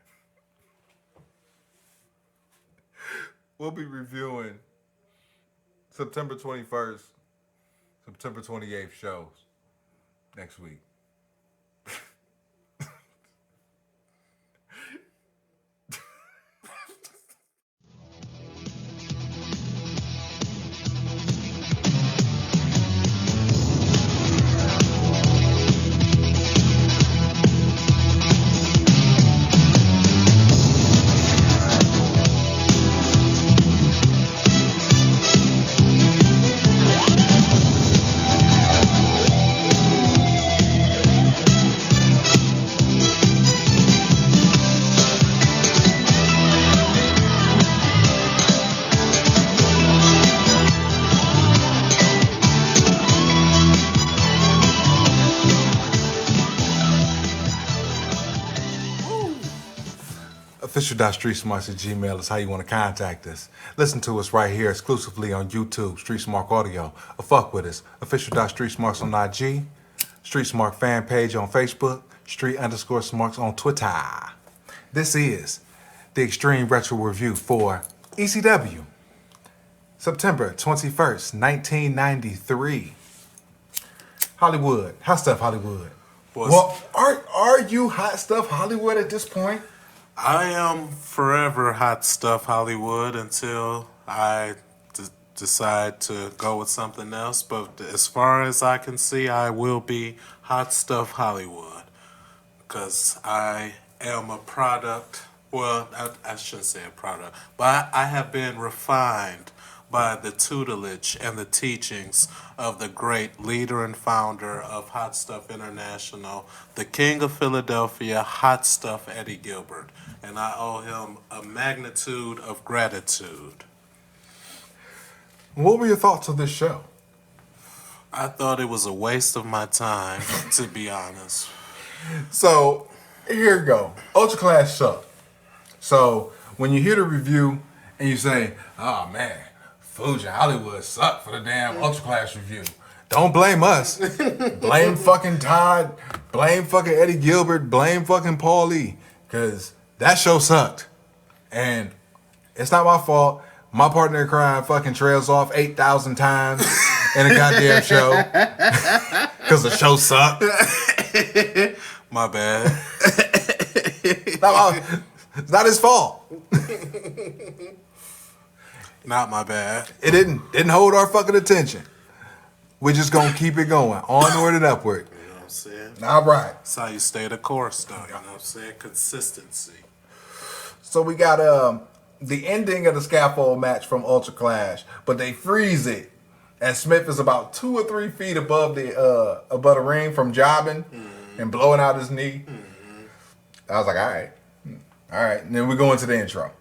We'll be reviewing September 21st, September 28th shows next week. Official.streetsmarts@gmail is how you want to contact us. Listen to us right here exclusively on YouTube, Street Smart Audio. Or fuck with us. Official.streetsmarts on IG, Street Smart fan page on Facebook, Street_Smarts on Twitter. This is the Extreme Retro Review for ECW, September 21st, 1993. Hollywood. Hot Stuff Hollywood. Well, are you Hot Stuff Hollywood at this point? I am forever Hot Stuff Hollywood until I decide to go with something else. But as far as I can see, I will be Hot Stuff Hollywood. Because I am a product. Well, I shouldn't say a product. But I have been refined by the tutelage and the teachings of the great leader and founder of Hot Stuff International, the king of Philadelphia, Hot Stuff Eddie Gilbert. And I owe him a magnitude of gratitude. What were your thoughts of this show? I thought it was a waste of my time, to be honest. So, here you go. Ultra Clash sucked. So, when you hear the review and you say, oh man, Fuji Hollywood sucked for the damn Ultra Clash review. Don't blame us. Blame fucking Todd. Blame fucking Eddie Gilbert. Blame fucking Paul Lee. Because that show sucked. And it's not my fault. My partner in crime fucking trails off 8,000 times in a goddamn show. Because the show sucked. My bad. It's not his fault. Not my bad. It didn't hold our fucking attention. We're just gonna keep it going, onward and upward. You know what I'm saying? All right. That's how you stay the course, though. You know what I'm saying? Consistency. So we got the ending of the scaffold match from Ultra Clash, but they freeze it, and Smith is about 2 or 3 feet above the ring from jobbing and blowing out his knee. I was like, all right. And then we go into the intro.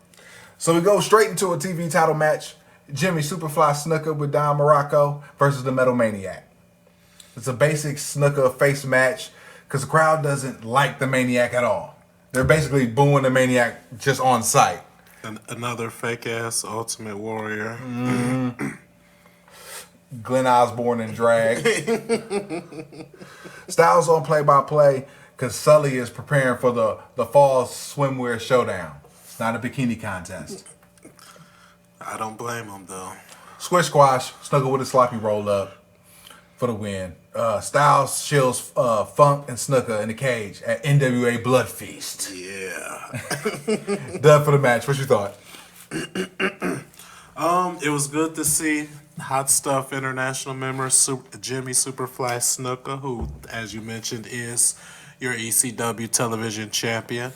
So we go straight into a TV title match. Jimmy Superfly Snuka with Don Morocco versus the Metal Maniac. It's a basic Snuka face match because the crowd doesn't like the Maniac at all. They're basically booing the Maniac just on sight. Another fake-ass Ultimate Warrior. Glenn Osborne in drag. Styles on play-by-play because Sully is preparing for the fall swimwear showdown. It's not a bikini contest. I don't blame him, though. Squish squash, Snuka with a sloppy roll up for the win. Styles chills Funk and Snuka in the cage at NWA Blood Feast. Yeah. Done for the match. What you thought? It was good to see Hot Stuff International member Jimmy Superfly Snuka, who, as you mentioned, is your ECW television champion.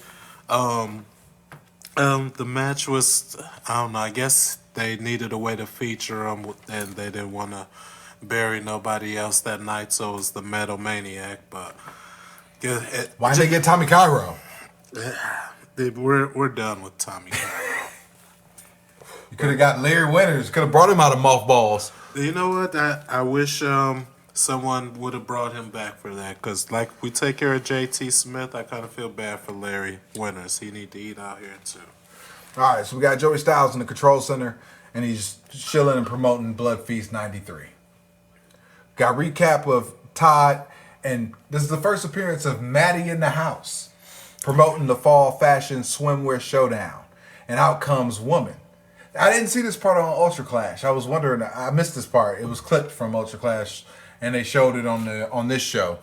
The match was, I don't know, I guess they needed a way to feature him, and they didn't want to bury nobody else that night, so it was the Metal Maniac, but... Why didn't they get Tommy Cairo? We're done with Tommy Cairo. You could have got Larry Winters. Could have brought him out of mothballs. You know what? I wish someone would have brought him back for that, because like we take care of JT Smith, I kind of feel bad for Larry Winters. He need to eat out here too. All right, so we got Joey Styles in the control center, and he's chilling and promoting Blood Feast 93. Got recap of Todd, and this is the first appearance of Maddie in the house, promoting the fall fashion swimwear showdown. And out comes Woman. I didn't see this part on Ultra Clash. I was wondering, I missed this part. It was clipped from Ultra Clash, and they showed it on this show,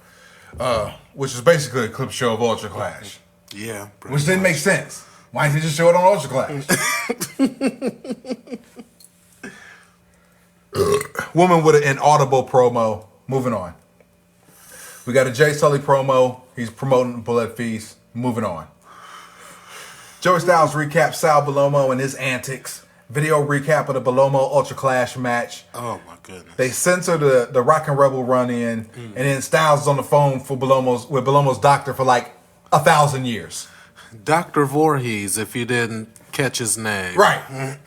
which is basically a clip show of Ultra Clash. Yeah. Which didn't make sense. Why didn't they just show it on Ultra Clash? Woman with an inaudible promo. Moving on. We got a Jay Sully promo. He's promoting Blood Feast. Moving on. Joey Styles recaps Sal Belomo and his antics. Video recap of the Belomo Ultra Clash match. Oh my goodness. They censor the Rock and Rebel run in, and then Styles is on the phone with Belomo's doctor for like 1,000 years. Dr. Voorhees, if you didn't catch his name. Right.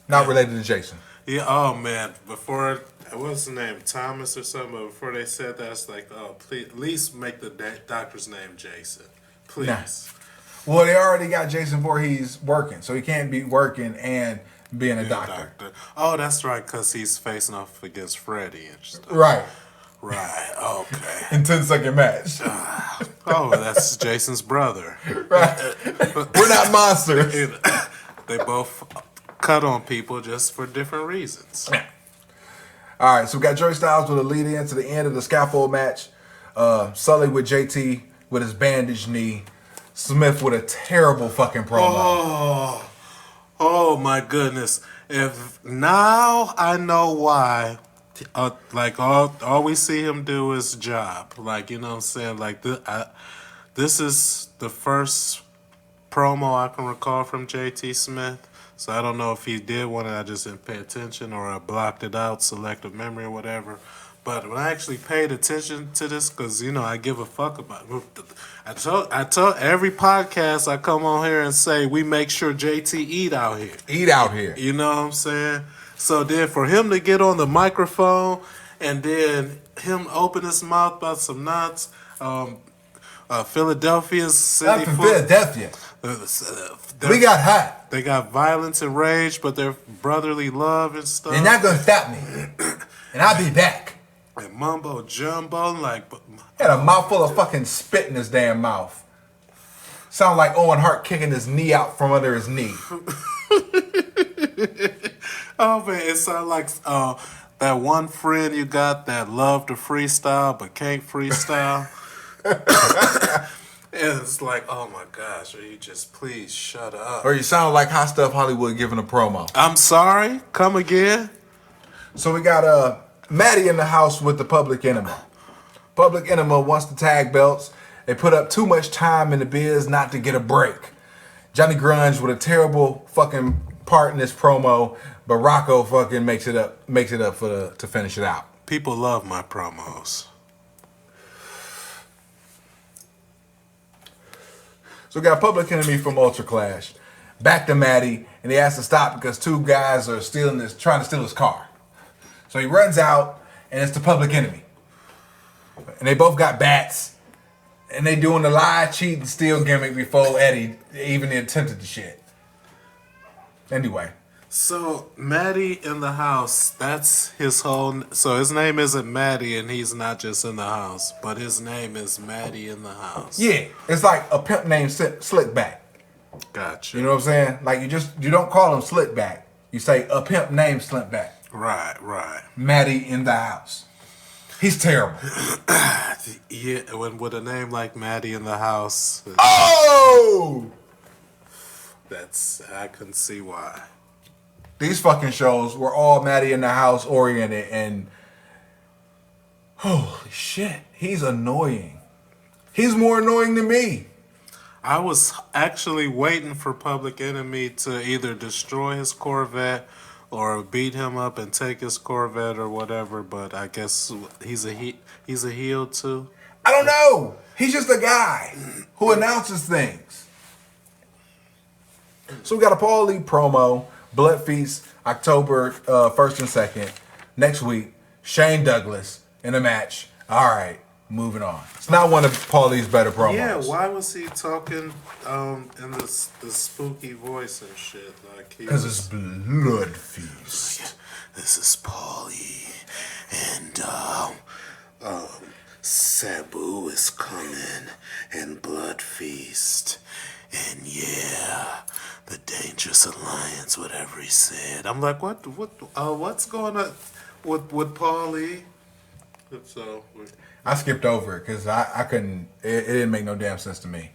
Not related to Jason. Yeah, oh man, before, what's his name, Thomas or something, but before they said that, it's like, oh, please, at least make the doctor's name Jason. Please. Nah. Well, they already got Jason Voorhees working, so he can't be working and being a doctor. Oh, that's right, because he's facing off against Freddy and stuff. Right. Right, okay. In 10-second match. Oh, that's Jason's brother. Right. We're not monsters. They both cut on people just for different reasons. All right, so we got Joey Styles with a lead in to the end of the scaffold match. Sully with JT with his bandaged knee. Smith with a terrible fucking promo. Oh my goodness. If now I know why, like all we see him do is job. Like, you know what I'm saying? Like this is the first promo I can recall from JT Smith So I don't know if he did one and I just didn't pay attention or I blocked it out, selective memory or whatever. But when I actually paid attention to this, because, you know, I give a fuck about it. I told every podcast I come on here and say, we make sure JT eat out here. Eat out here. You know what I'm saying? So then for him to get on the microphone and then him open his mouth about some nuts, Philadelphia's city. Not from Philadelphia. We got hot. They got violence and rage, but they're brotherly love and stuff. They're not going to stop me. And I'll be back. And mumbo jumbo, like. Had a mouthful of fucking spit in his damn mouth. Sound like Owen Hart kicking his knee out from under his knee. Oh man, it sounds like that one friend you got that love to freestyle but can't freestyle. And it's like, oh my gosh, will you just please shut up? Or you sound like Hot Stuff Hollywood giving a promo. I'm sorry, come again. So we got Maddie in the house with the Public Enemy. Public Enemy wants the tag belts. They put up too much time in the biz not to get a break. Johnny Grunge with a terrible fucking part in this promo, but Rocco fucking makes it up to finish it out. People love my promos. So we got Public Enemy from ULTRACLASH back to Maddie, and he has to stop because two guys are trying to steal his car. So he runs out, and it's the Public Enemy. And they both got bats, and they doing the lie, cheat, and steal gimmick before Eddie even attempted the shit. Anyway. So, Maddie in the house, that's his whole... So, his name isn't Maddie, and he's not just in the house, but his name is Maddie in the house. Yeah, it's like a pimp named Slickback. Gotcha. You know what I'm saying? Like, you don't call him Slickback. You say a pimp named Slickback. Right. Maddie in the house. He's terrible. Yeah, with a name like Maddie in the house... Oh! I can see why. These fucking shows were all Maddie in the house oriented, and holy shit, he's annoying. He's more annoying than me. I was actually waiting for Public Enemy to either destroy his Corvette or beat him up and take his Corvette or whatever, but I guess he's a heel too. I don't know. He's just a guy who announces things. So we got a Paul Lee promo. Blood Feast, October 1st and 2nd. Next week, Shane Douglas in a match. All right, moving on. It's not one of Paulie's better promos. Yeah, why was he talking in the spooky voice and shit? Like because it's Blood Feast. This is Paulie, and Sabu is coming, and Blood Feast, and yeah. The Dangerous Alliance, whatever he said. I'm like, what's going on with Paulie? So I skipped over it because I couldn't. It didn't make no damn sense to me.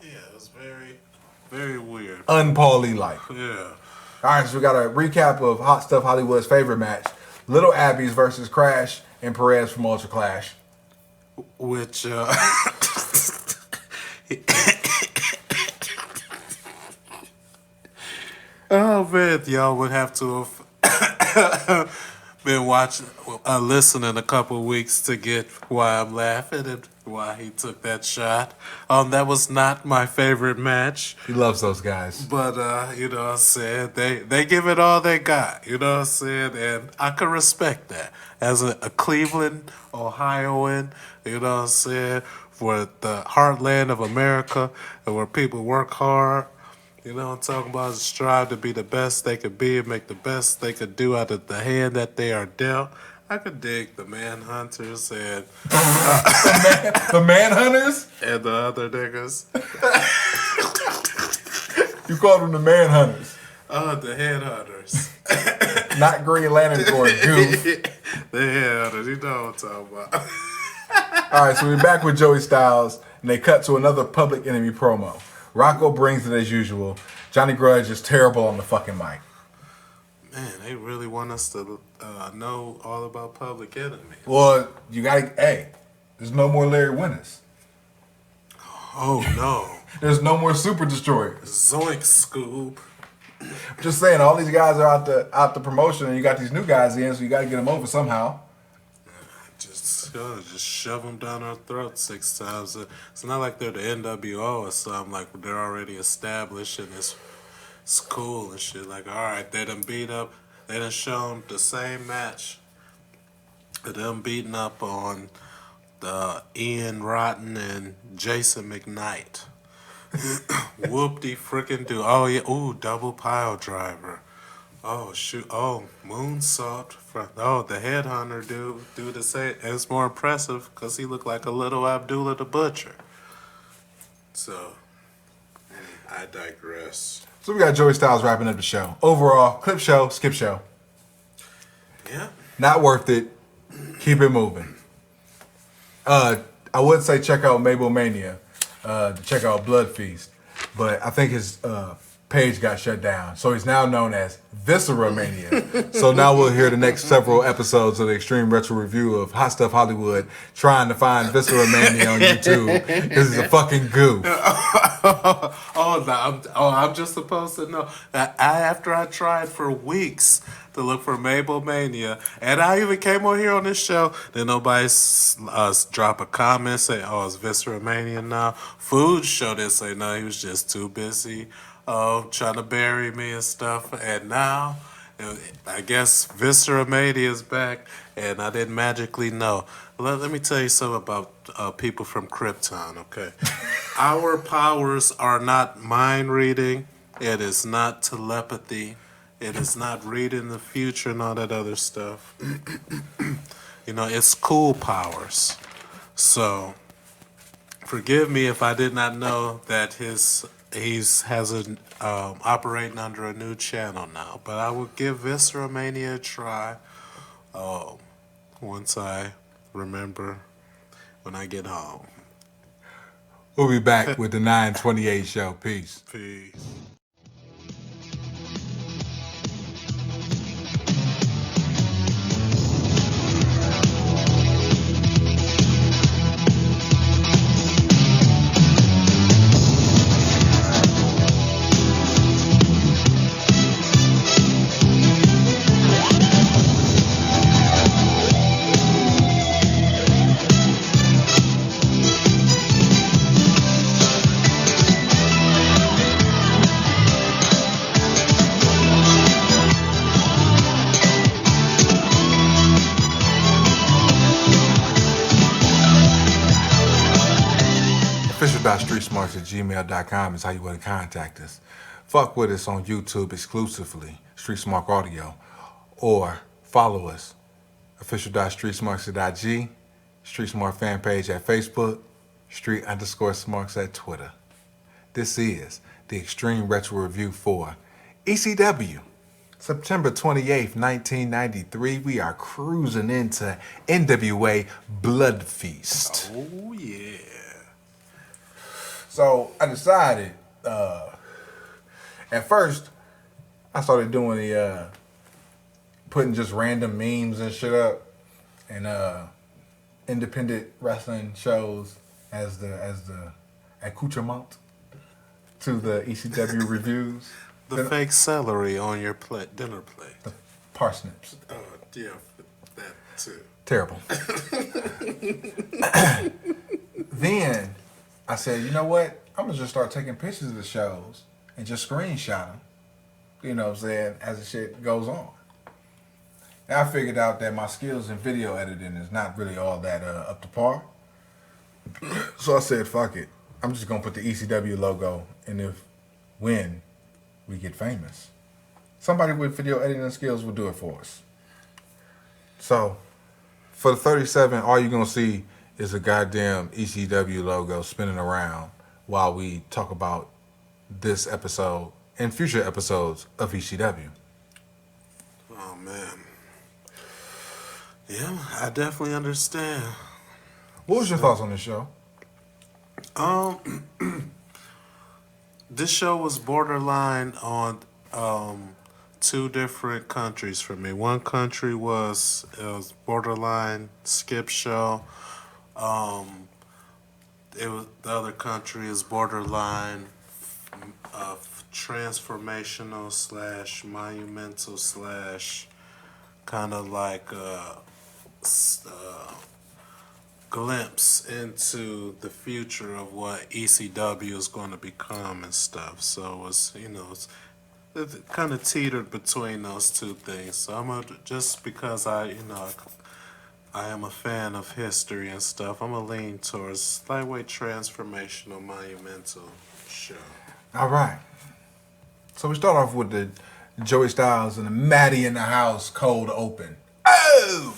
Yeah, it was very, very weird. Un-Paulie like. Yeah. All right, so we got a recap of Hot Stuff Hollywood's favorite match: Little Abby's versus Crash and Perez from ULTRACLASH. Which oh man, y'all would have to have been listening a couple weeks to get why I'm laughing and why he took that shot. That was not my favorite match. He loves those guys. But, you know what I'm saying, they give it all they got, you know what I'm saying, and I can respect that. As a Cleveland, Ohioan, you know what I'm saying, for the heartland of America, and where people work hard. You know what I'm talking about? Strive to be the best they could be and make the best they could do out of the hand that they are dealt. I could dig the Manhunters and... the Manhunters? And the other niggas. You called them the Manhunters. The Headhunters. Not Green Lantern or Goof. The Headhunters, you know what I'm talking about. All right, so we're back with Joey Styles, and they cut to another Public Enemy promo. Rocco brings it as usual. Johnny Grudge is terrible on the fucking mic. Man, they really want us to know all about Public Enemy. Well, you gotta, there's no more Larry Winners. Oh, no. There's no more Super Destroyers. Zoink, Scoob. Just saying, all these guys are out the promotion, and you got these new guys in, so you got to get them over somehow. Just shove them down our throats 6 times. It's not like they're the NWO or something. Like they're already established and it's cool and shit. Like, all right, they done beat up. They done shown the same match. Them beating up on the Ian Rotten and Jason McKnight. Whoop-de frickin' do. Oh yeah. Ooh, double pile driver. Oh shoot! Oh, moonsault from the headhunter do the same. It's more impressive because he looked like a little Abdullah the Butcher. So, I digress. So we got Joey Styles wrapping up the show. Overall, clip show, skip show. Yeah. Not worth it. Keep it moving. I would say check out Mabel Mania, check out Blood Feast, but I think his page got shut down, so he's now known as Viscera Mania. So now we'll hear the next several episodes of the Extreme Retro Review of Hot Stuff Hollywood trying to find Viscera Mania on YouTube because it's a fucking goof. I'm just supposed to know that after I tried for weeks to look for Mabel Mania, and I even came on here on this show, then nobody drop a comment say, "Oh, it's Viscera Mania now." Food show didn't say no, he was just too busy trying to bury me and stuff. And now, I guess Viscera Mania is back, and I didn't magically know. Let me tell you something about people from Krypton, okay? Our powers are not mind reading. It is not telepathy. It is not reading the future and all that other stuff. It's cool powers. So, forgive me if I did not know that he's operating under a new channel now. But I will give Viscera Mania a try once I remember when I get home. We'll be back with the 928 show. Peace. Peace. Official.streetsmarks@gmail.com is how you want to contact us. Fuck with us on YouTube exclusively, Street Smart Audio, or follow us, official.streetsmarks@IG, Street Smart fan page at Facebook, Street_Smarks at Twitter. This is the Extreme Retro Review for ECW, September 28th, 1993. We are cruising into NWA Blood Feast. Oh, yeah. So I decided, at first, I started doing putting just random memes and shit up, and independent wrestling shows as the accoutrement to the ECW reviews. The fake celery on your dinner plate. The parsnips. Oh, yeah, that too. Terrible. Then I said, you know what? I'm going to just start taking pictures of the shows and just screenshot them, you know what I'm saying, as the shit goes on. And I figured out that my skills in video editing is not really all that up to par. So I said, fuck it. I'm just going to put the ECW logo, and when we get famous, somebody with video editing skills will do it for us. So for the 37, all you're going to see is a goddamn ECW logo spinning around while we talk about this episode and future episodes of ECW. Oh, man. Yeah, I definitely understand. What was your thoughts on this show? This show was borderline on two different countries for me. One country was borderline skip show. The other country is borderline transformational / monumental / kind of like glimpse into the future of what ECW is going to become and stuff. So it kind of teetered between those two things. So just because I am a fan of history and stuff, I'm gonna lean towards lightweight, transformational, monumental show. All right. So we start off with the Joey Styles and the Maddie in the House cold open. Oh!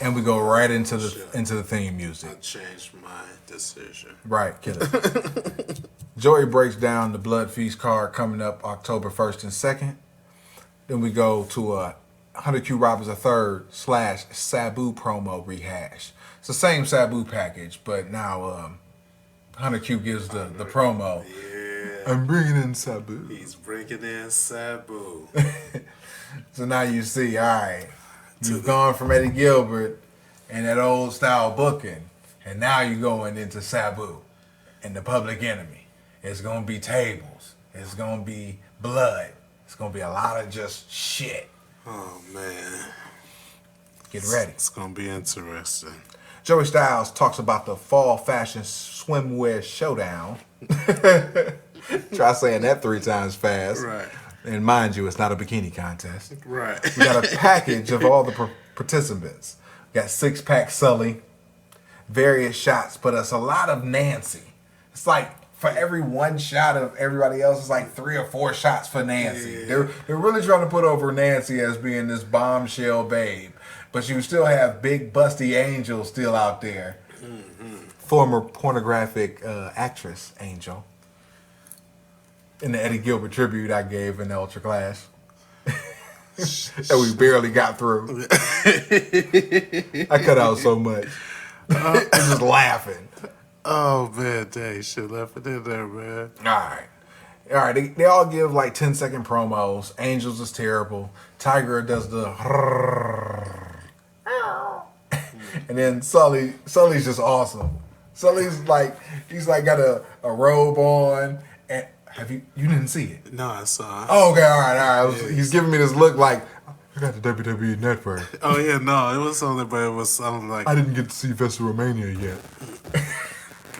And we go right into the theme music. I changed my decision. Right, kill it. Joey breaks down the Blood Feast card coming up October 1st and 2nd. Then we go to a 100Q Robbins III / Sabu promo rehash. It's the same Sabu package, but now 100Q gives the promo. Yeah. I'm bringing in Sabu. He's bringing in Sabu. So now you see, all right, you've gone from Eddie Gilbert and that old style booking, and now you're going into Sabu and the Public Enemy. It's going to be tables. It's going to be blood. It's going to be a lot of just shit. Oh, man. Get ready. It's going to be interesting. Joey Styles talks about the fall fashion swimwear showdown. Try saying that 3 times fast. Right. And mind you, it's not a bikini contest. Right. We got a package of all the participants. We got 6-pack Sully, various shots, but it's a lot of Nancy. It's like for every one shot of everybody else, it's like 3 or 4 shots for Nancy. Yeah. They're really trying to put over Nancy as being this bombshell babe. But you still have big busty Angel still out there. Mm-hmm. Former pornographic actress Angel. In the Eddie Gilbert tribute I gave in the Ultra Clash. That we barely got through. I cut out so much. I'm just laughing. Oh, man, dang, shit left it in there, man. All right. They all give like 10-second promos. Angels is terrible. Tiger does the and then Sully's just awesome. Sully's like, he's like got a robe on. And you didn't see it? No, I saw it. Oh, okay, all right. He's giving me this look like, I got the WWE Network. Oh, yeah, no, it was only, but it was something like... I didn't get to see WrestleMania yet.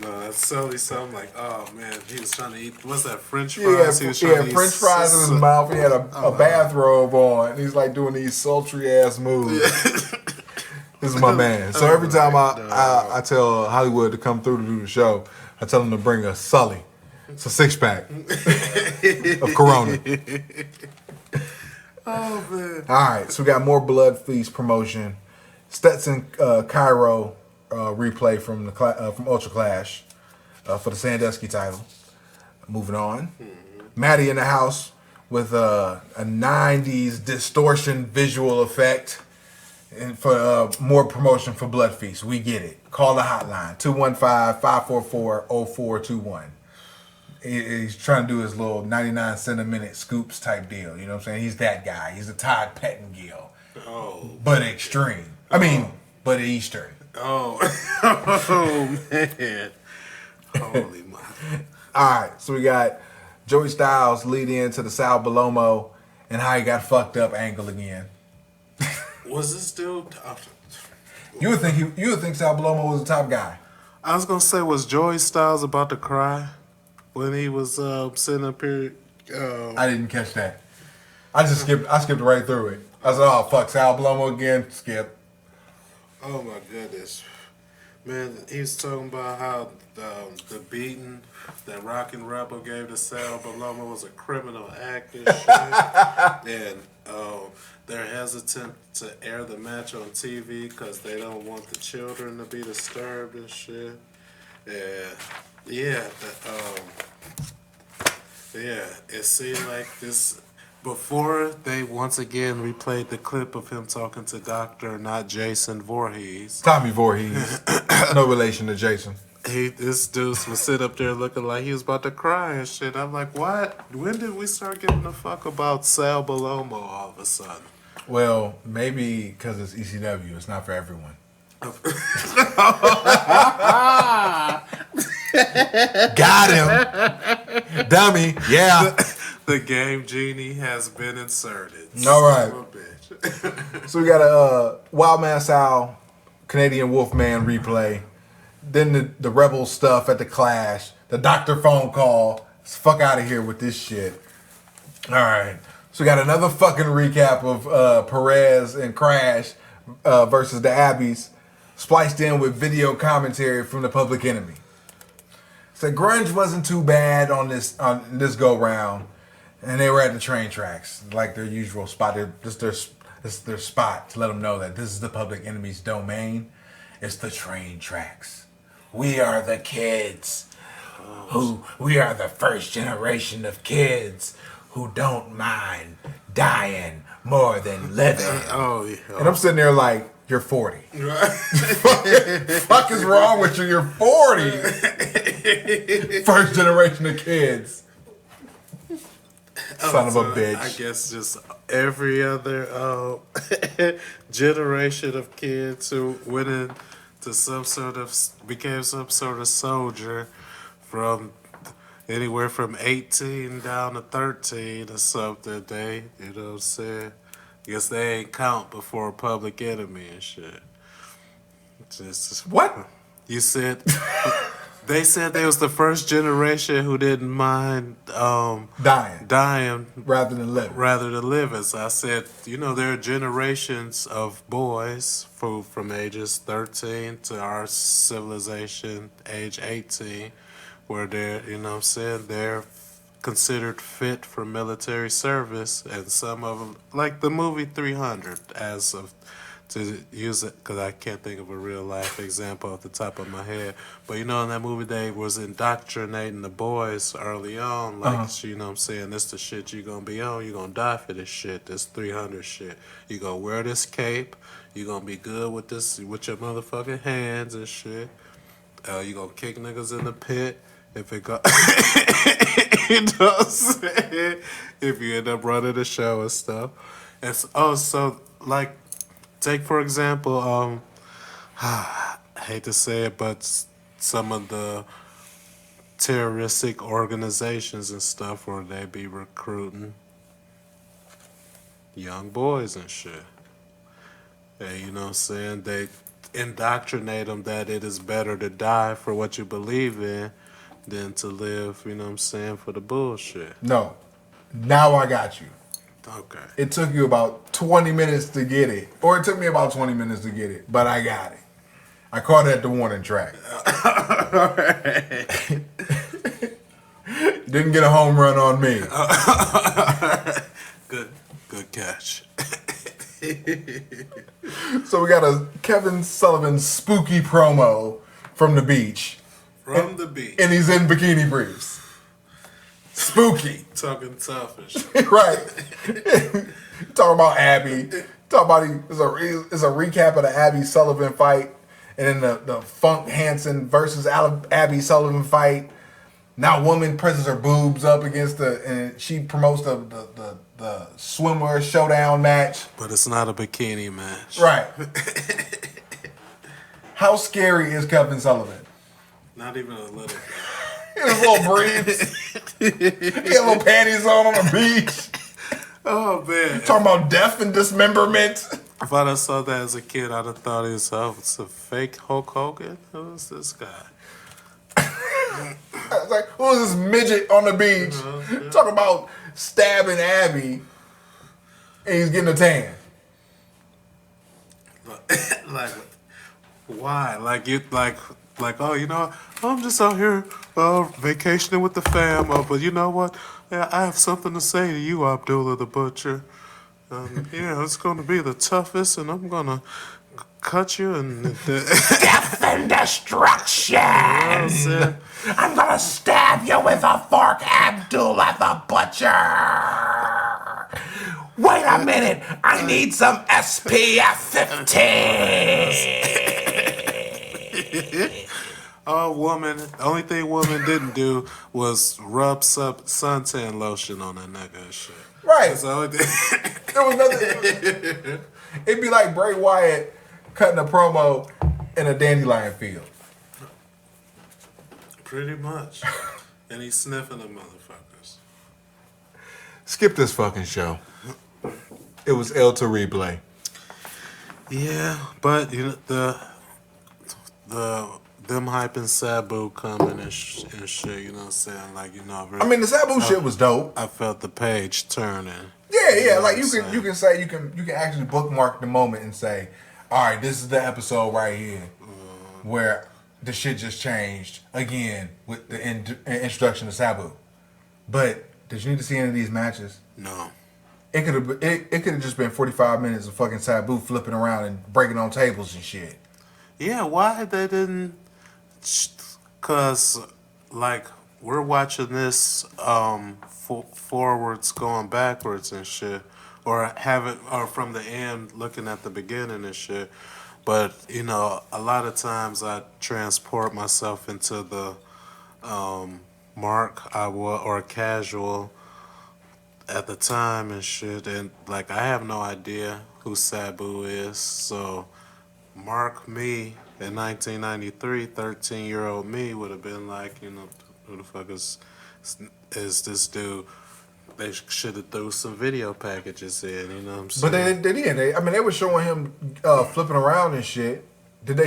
No, that's something like, oh, man, he was trying to eat, what's that, French fries? He had French fries in his mouth. He had a bathrobe on. He's like doing these sultry-ass moves. This is my man. So every time I tell Hollywood to come through to do the show, I tell them to bring a Sully. It's a 6-pack of Corona. Oh, man. All right, so we got more Blood Feast promotion. Stetson Cairo replay from Ultra Clash for the Sandusky title. Moving on. Maddie in the house with a 90s distortion visual effect. And for more promotion for Blood Feast. We get it. Call the hotline. 215-544-0421. He's trying to do his little 99-cent a minute scoops type deal. You know what I'm saying? He's that guy. He's a Todd Pettengill. Oh. But extreme. But Eastern. Oh. Oh, man. Holy my. All right. So we got Joey Styles leading into the Sal Balomo and how he got fucked up angle again. Was this dude... You would think Sal Balomo was the top guy. I was going to say, was Joey Styles about to cry when he was sitting up here? I didn't catch that. I skipped right through it. I said, oh, fuck, Sal Balomo again. Skip. Oh, my goodness. Man, he was talking about how the beating that Rockin' Rebel gave to Sal Balomo was a criminal act and shit. And they're hesitant to air the match on TV because they don't want the children to be disturbed and shit. Yeah, it seemed like this... Before they once again replayed the clip of him talking to Dr. not Jason Voorhees. Tommy Voorhees. No relation to Jason. This dude was sit up there looking like he was about to cry and shit. I'm like, what? When did we start giving a fuck about Sal Balomo all of a sudden? Well, maybe because it's ECW. It's not for everyone. Got him. Dummy. Yeah. The game genie has been inserted. All right. Son of a bitch. So we got a Wild Man Sal, Canadian Wolfman replay. Then the Rebel stuff at the Clash. The doctor phone call. Let's fuck out of here with this shit. All right. So we got another fucking recap of Perez and Crash versus the Abbeys, spliced in with video commentary from the Public Enemy. So grunge wasn't too bad on this go round, and they were at the train tracks like their usual spot. This is their spot to let them know that this is the Public Enemy's domain. It's the train tracks. We are the kids. We are the first generation of kids who don't mind dying more than living. Oh, yeah. And I'm sitting there like, you're 40. Fuck is wrong with you? You're 40. First generation of kids. Son of a bitch. I guess just every other generation of kids who went into became some sort of soldier from anywhere from 18 down to 13 or something. They, you know what I'm saying? Guess they ain't count before Public Enemy and shit. Just What? You said they said they was the first generation who didn't mind dying rather than living. So I said, you know, there are generations of boys from ages 13 to our civilization, age 18, where they're, you know what I'm saying, they're considered fit for military service, and some of them, like the movie 300, to use it, because I can't think of a real life example off the top of my head, but you know, in that movie they was indoctrinating the boys early on, like, you know what I'm saying, this the shit you gonna be on, you gonna die for this shit, this 300 shit, you gonna wear this cape, you gonna be good with this, with your motherfucking hands and shit, you gonna kick niggas in the pit, if it go, you know what I'm saying? If you end up running the show and stuff. And so like, take for example, I hate to say it, but some of the terroristic organizations and stuff where they be recruiting young boys and shit. And you know what I'm saying? They indoctrinate them that it is better to die for what you believe in than to live, you know what I'm saying, for the bullshit. No. Now I got you. Okay. It took you about 20 minutes to get it. Or it took me about 20 minutes to get it. But I got it. I caught it at the warning track. Didn't get a home run on me. Good catch. So we got a Kevin Sullivan spooky promo from the beach. From the beach. And he's in bikini briefs. Spooky. Talking toughish. Right. Talking about Abby. Talking about it's a recap of the Abby Sullivan fight. And then the Funk Hansen versus Abby Sullivan fight. Now woman presses her boobs up against and she promotes the swimmer showdown match. But it's not a bikini match. Right. How scary is Kevin Sullivan? Not even a little bit. He has little briefs. He had little panties on the beach. Oh, man. Talking about death and dismemberment. If I'd have saw that as a kid, I'd have thought it's a fake Hulk Hogan. Who's this guy? I was like, who is this midget on the beach? Talking about stabbing Abby. And he's getting a tan. Like, why? Like, oh, you know, I'm just out here vacationing with the fam. But you know what? Yeah, I have something to say to you, Abdullah the Butcher. Yeah, it's going to be the toughest, and I'm going to cut you and... Death and destruction! I'm going to stab you with a fork, Abdullah the Butcher! Wait a minute! I need some SPF 15! Woman, the only thing woman didn't do was rub suntan lotion on that nigga and shit. Right. That's the only thing. There was nothing. It'd be like Bray Wyatt cutting a promo in a dandelion field. Pretty much. And he's sniffing the motherfuckers. skip this fucking show. It was ULTRACLASH. Yeah, but you know them hyping Sabu coming and shit. You know what I'm saying? Like I mean, the Sabu shit was dope. I felt the page turning. Yeah. Like you can say you can actually bookmark the moment and say, all right, this is the episode right here where the shit just changed again with the introduction of Sabu. But did you need to see any of these matches? No. It could have just been 45 minutes of fucking Sabu flipping around and breaking on tables and shit. Yeah, why they didn't? Cause like we're watching this forwards going backwards and shit, or from the end looking at the beginning and shit. But a lot of times I transport myself into the mark or casual at the time and shit, and like I have no idea who Sabu is, so mark me in 1993, 13-year-old me would have been like, who the fuck is this dude? They should have threw some video packages in, you know what I'm saying? But they did. They were showing him flipping around and shit. Did they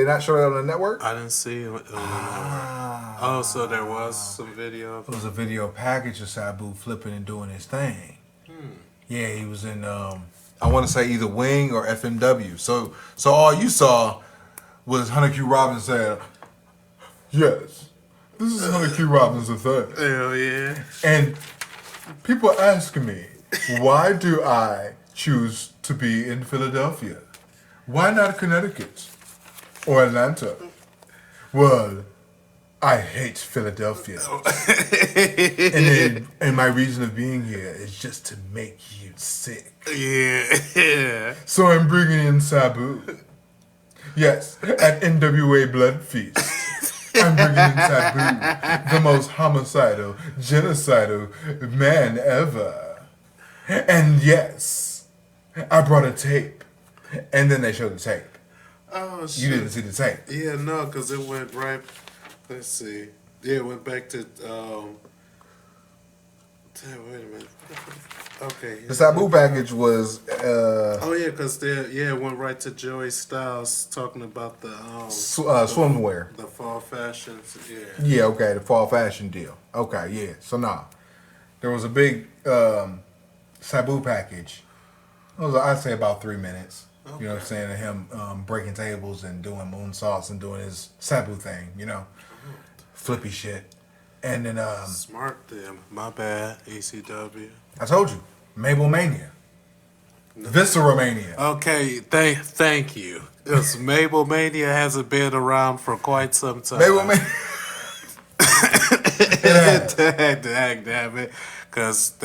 not show that on the network? I didn't see it on the network. Oh, so there was some video of it? It was a video package of Sabu flipping and doing his thing. Yeah, he was in, I want to say either Wing or FMW. So all you saw was Hunter Q. Robbins saying, yes, this is Hunter Q. Robbins III. Hell yeah. And people ask me, why do I choose to be in Philadelphia? Why not Connecticut or Atlanta? Well, I hate Philadelphia. and my reason of being here is just to make you sick. Yeah. So I'm bringing in Sabu. Yes, at NWA Blood Feast. I'm bringing in Sabu, the most homicidal, genocidal man ever. And yes, I brought a tape. And then they showed the tape. Oh, shit. You didn't see the tape. Yeah, no, because it went right. Let's see. Yeah, it went back to. Wait a minute. Okay. The Sabu package was. Oh yeah, because it went right to Joey Styles talking about the swimwear. The fall fashions. Yeah. Yeah. Okay. The fall fashion deal. Okay. Yeah. So there was a big Sabu package. It was, I'd say, about 3 minutes. Okay. You know what I'm saying? Of him breaking tables and doing moonsaults and doing his Sabu thing. Flippy shit. And then smart them. My bad. ECW. I told you, Mabel Mania, Viscera Mania. Okay, thank you. Because Mabel Mania hasn't been around for quite some time. Mabel Mania. Damn it. Because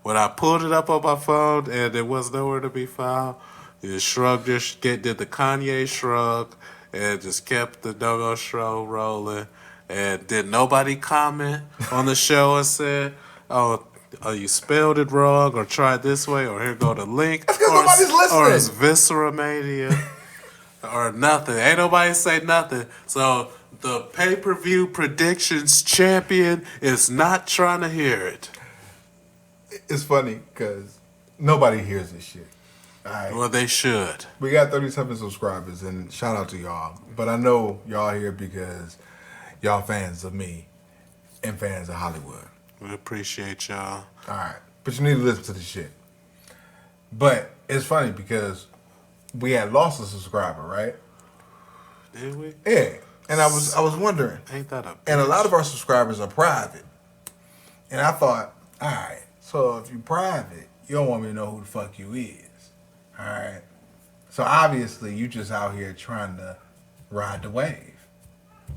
when I pulled it up on my phone and it was nowhere to be found, you shrugged did the Kanye shrug and just kept the no-go show rolling. And did nobody comment on the show and said, oh, you spelled it wrong or tried this way or here go the link. That's because nobody's listening. Or it's Viscera Mania or nothing. Ain't nobody say nothing. So the pay-per-view predictions champion is not trying to hear it. It's funny because nobody hears this shit. All right? Well, they should. We got 37 subscribers, and shout out to y'all. But I know y'all here because y'all fans of me and fans of Hollywood. We appreciate y'all. All right. But you need to listen to the shit. But it's funny because we had lost a subscriber, right? Did we? Yeah. And I was wondering. Ain't that a bitch? And a lot of our subscribers are private. And I thought, all right, so if you're private, you don't want me to know who the fuck you is. All right? So obviously you just out here trying to ride the wave.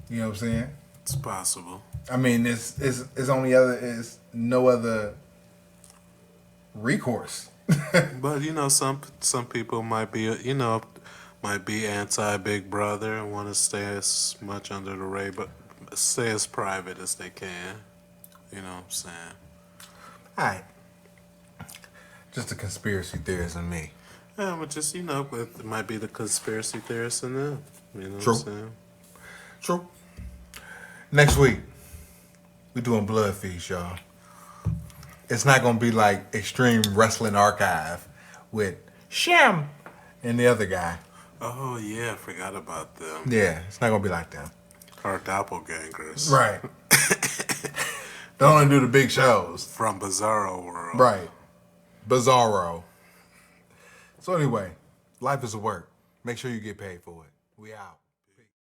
You know what I'm saying? It's possible. I mean, it's no other recourse. But some people might be anti Big Brother and want to stay as much under the radar, but stay as private as they can. You know what I'm saying? All right. Just a conspiracy theorist in me. Yeah, but just it might be the conspiracy theorist in them. You know True. what I'm saying? True. Next week, we doing Blood Feast, y'all. It's not gonna be like Extreme Wrestling Archive with Shem and the other guy. Oh yeah, I forgot about them. Yeah, it's not gonna be like them. Our doppelgangers. Right. They only do the big shows. From Bizarro World. Right. Bizarro. So anyway, life is a work. Make sure you get paid for it. We out.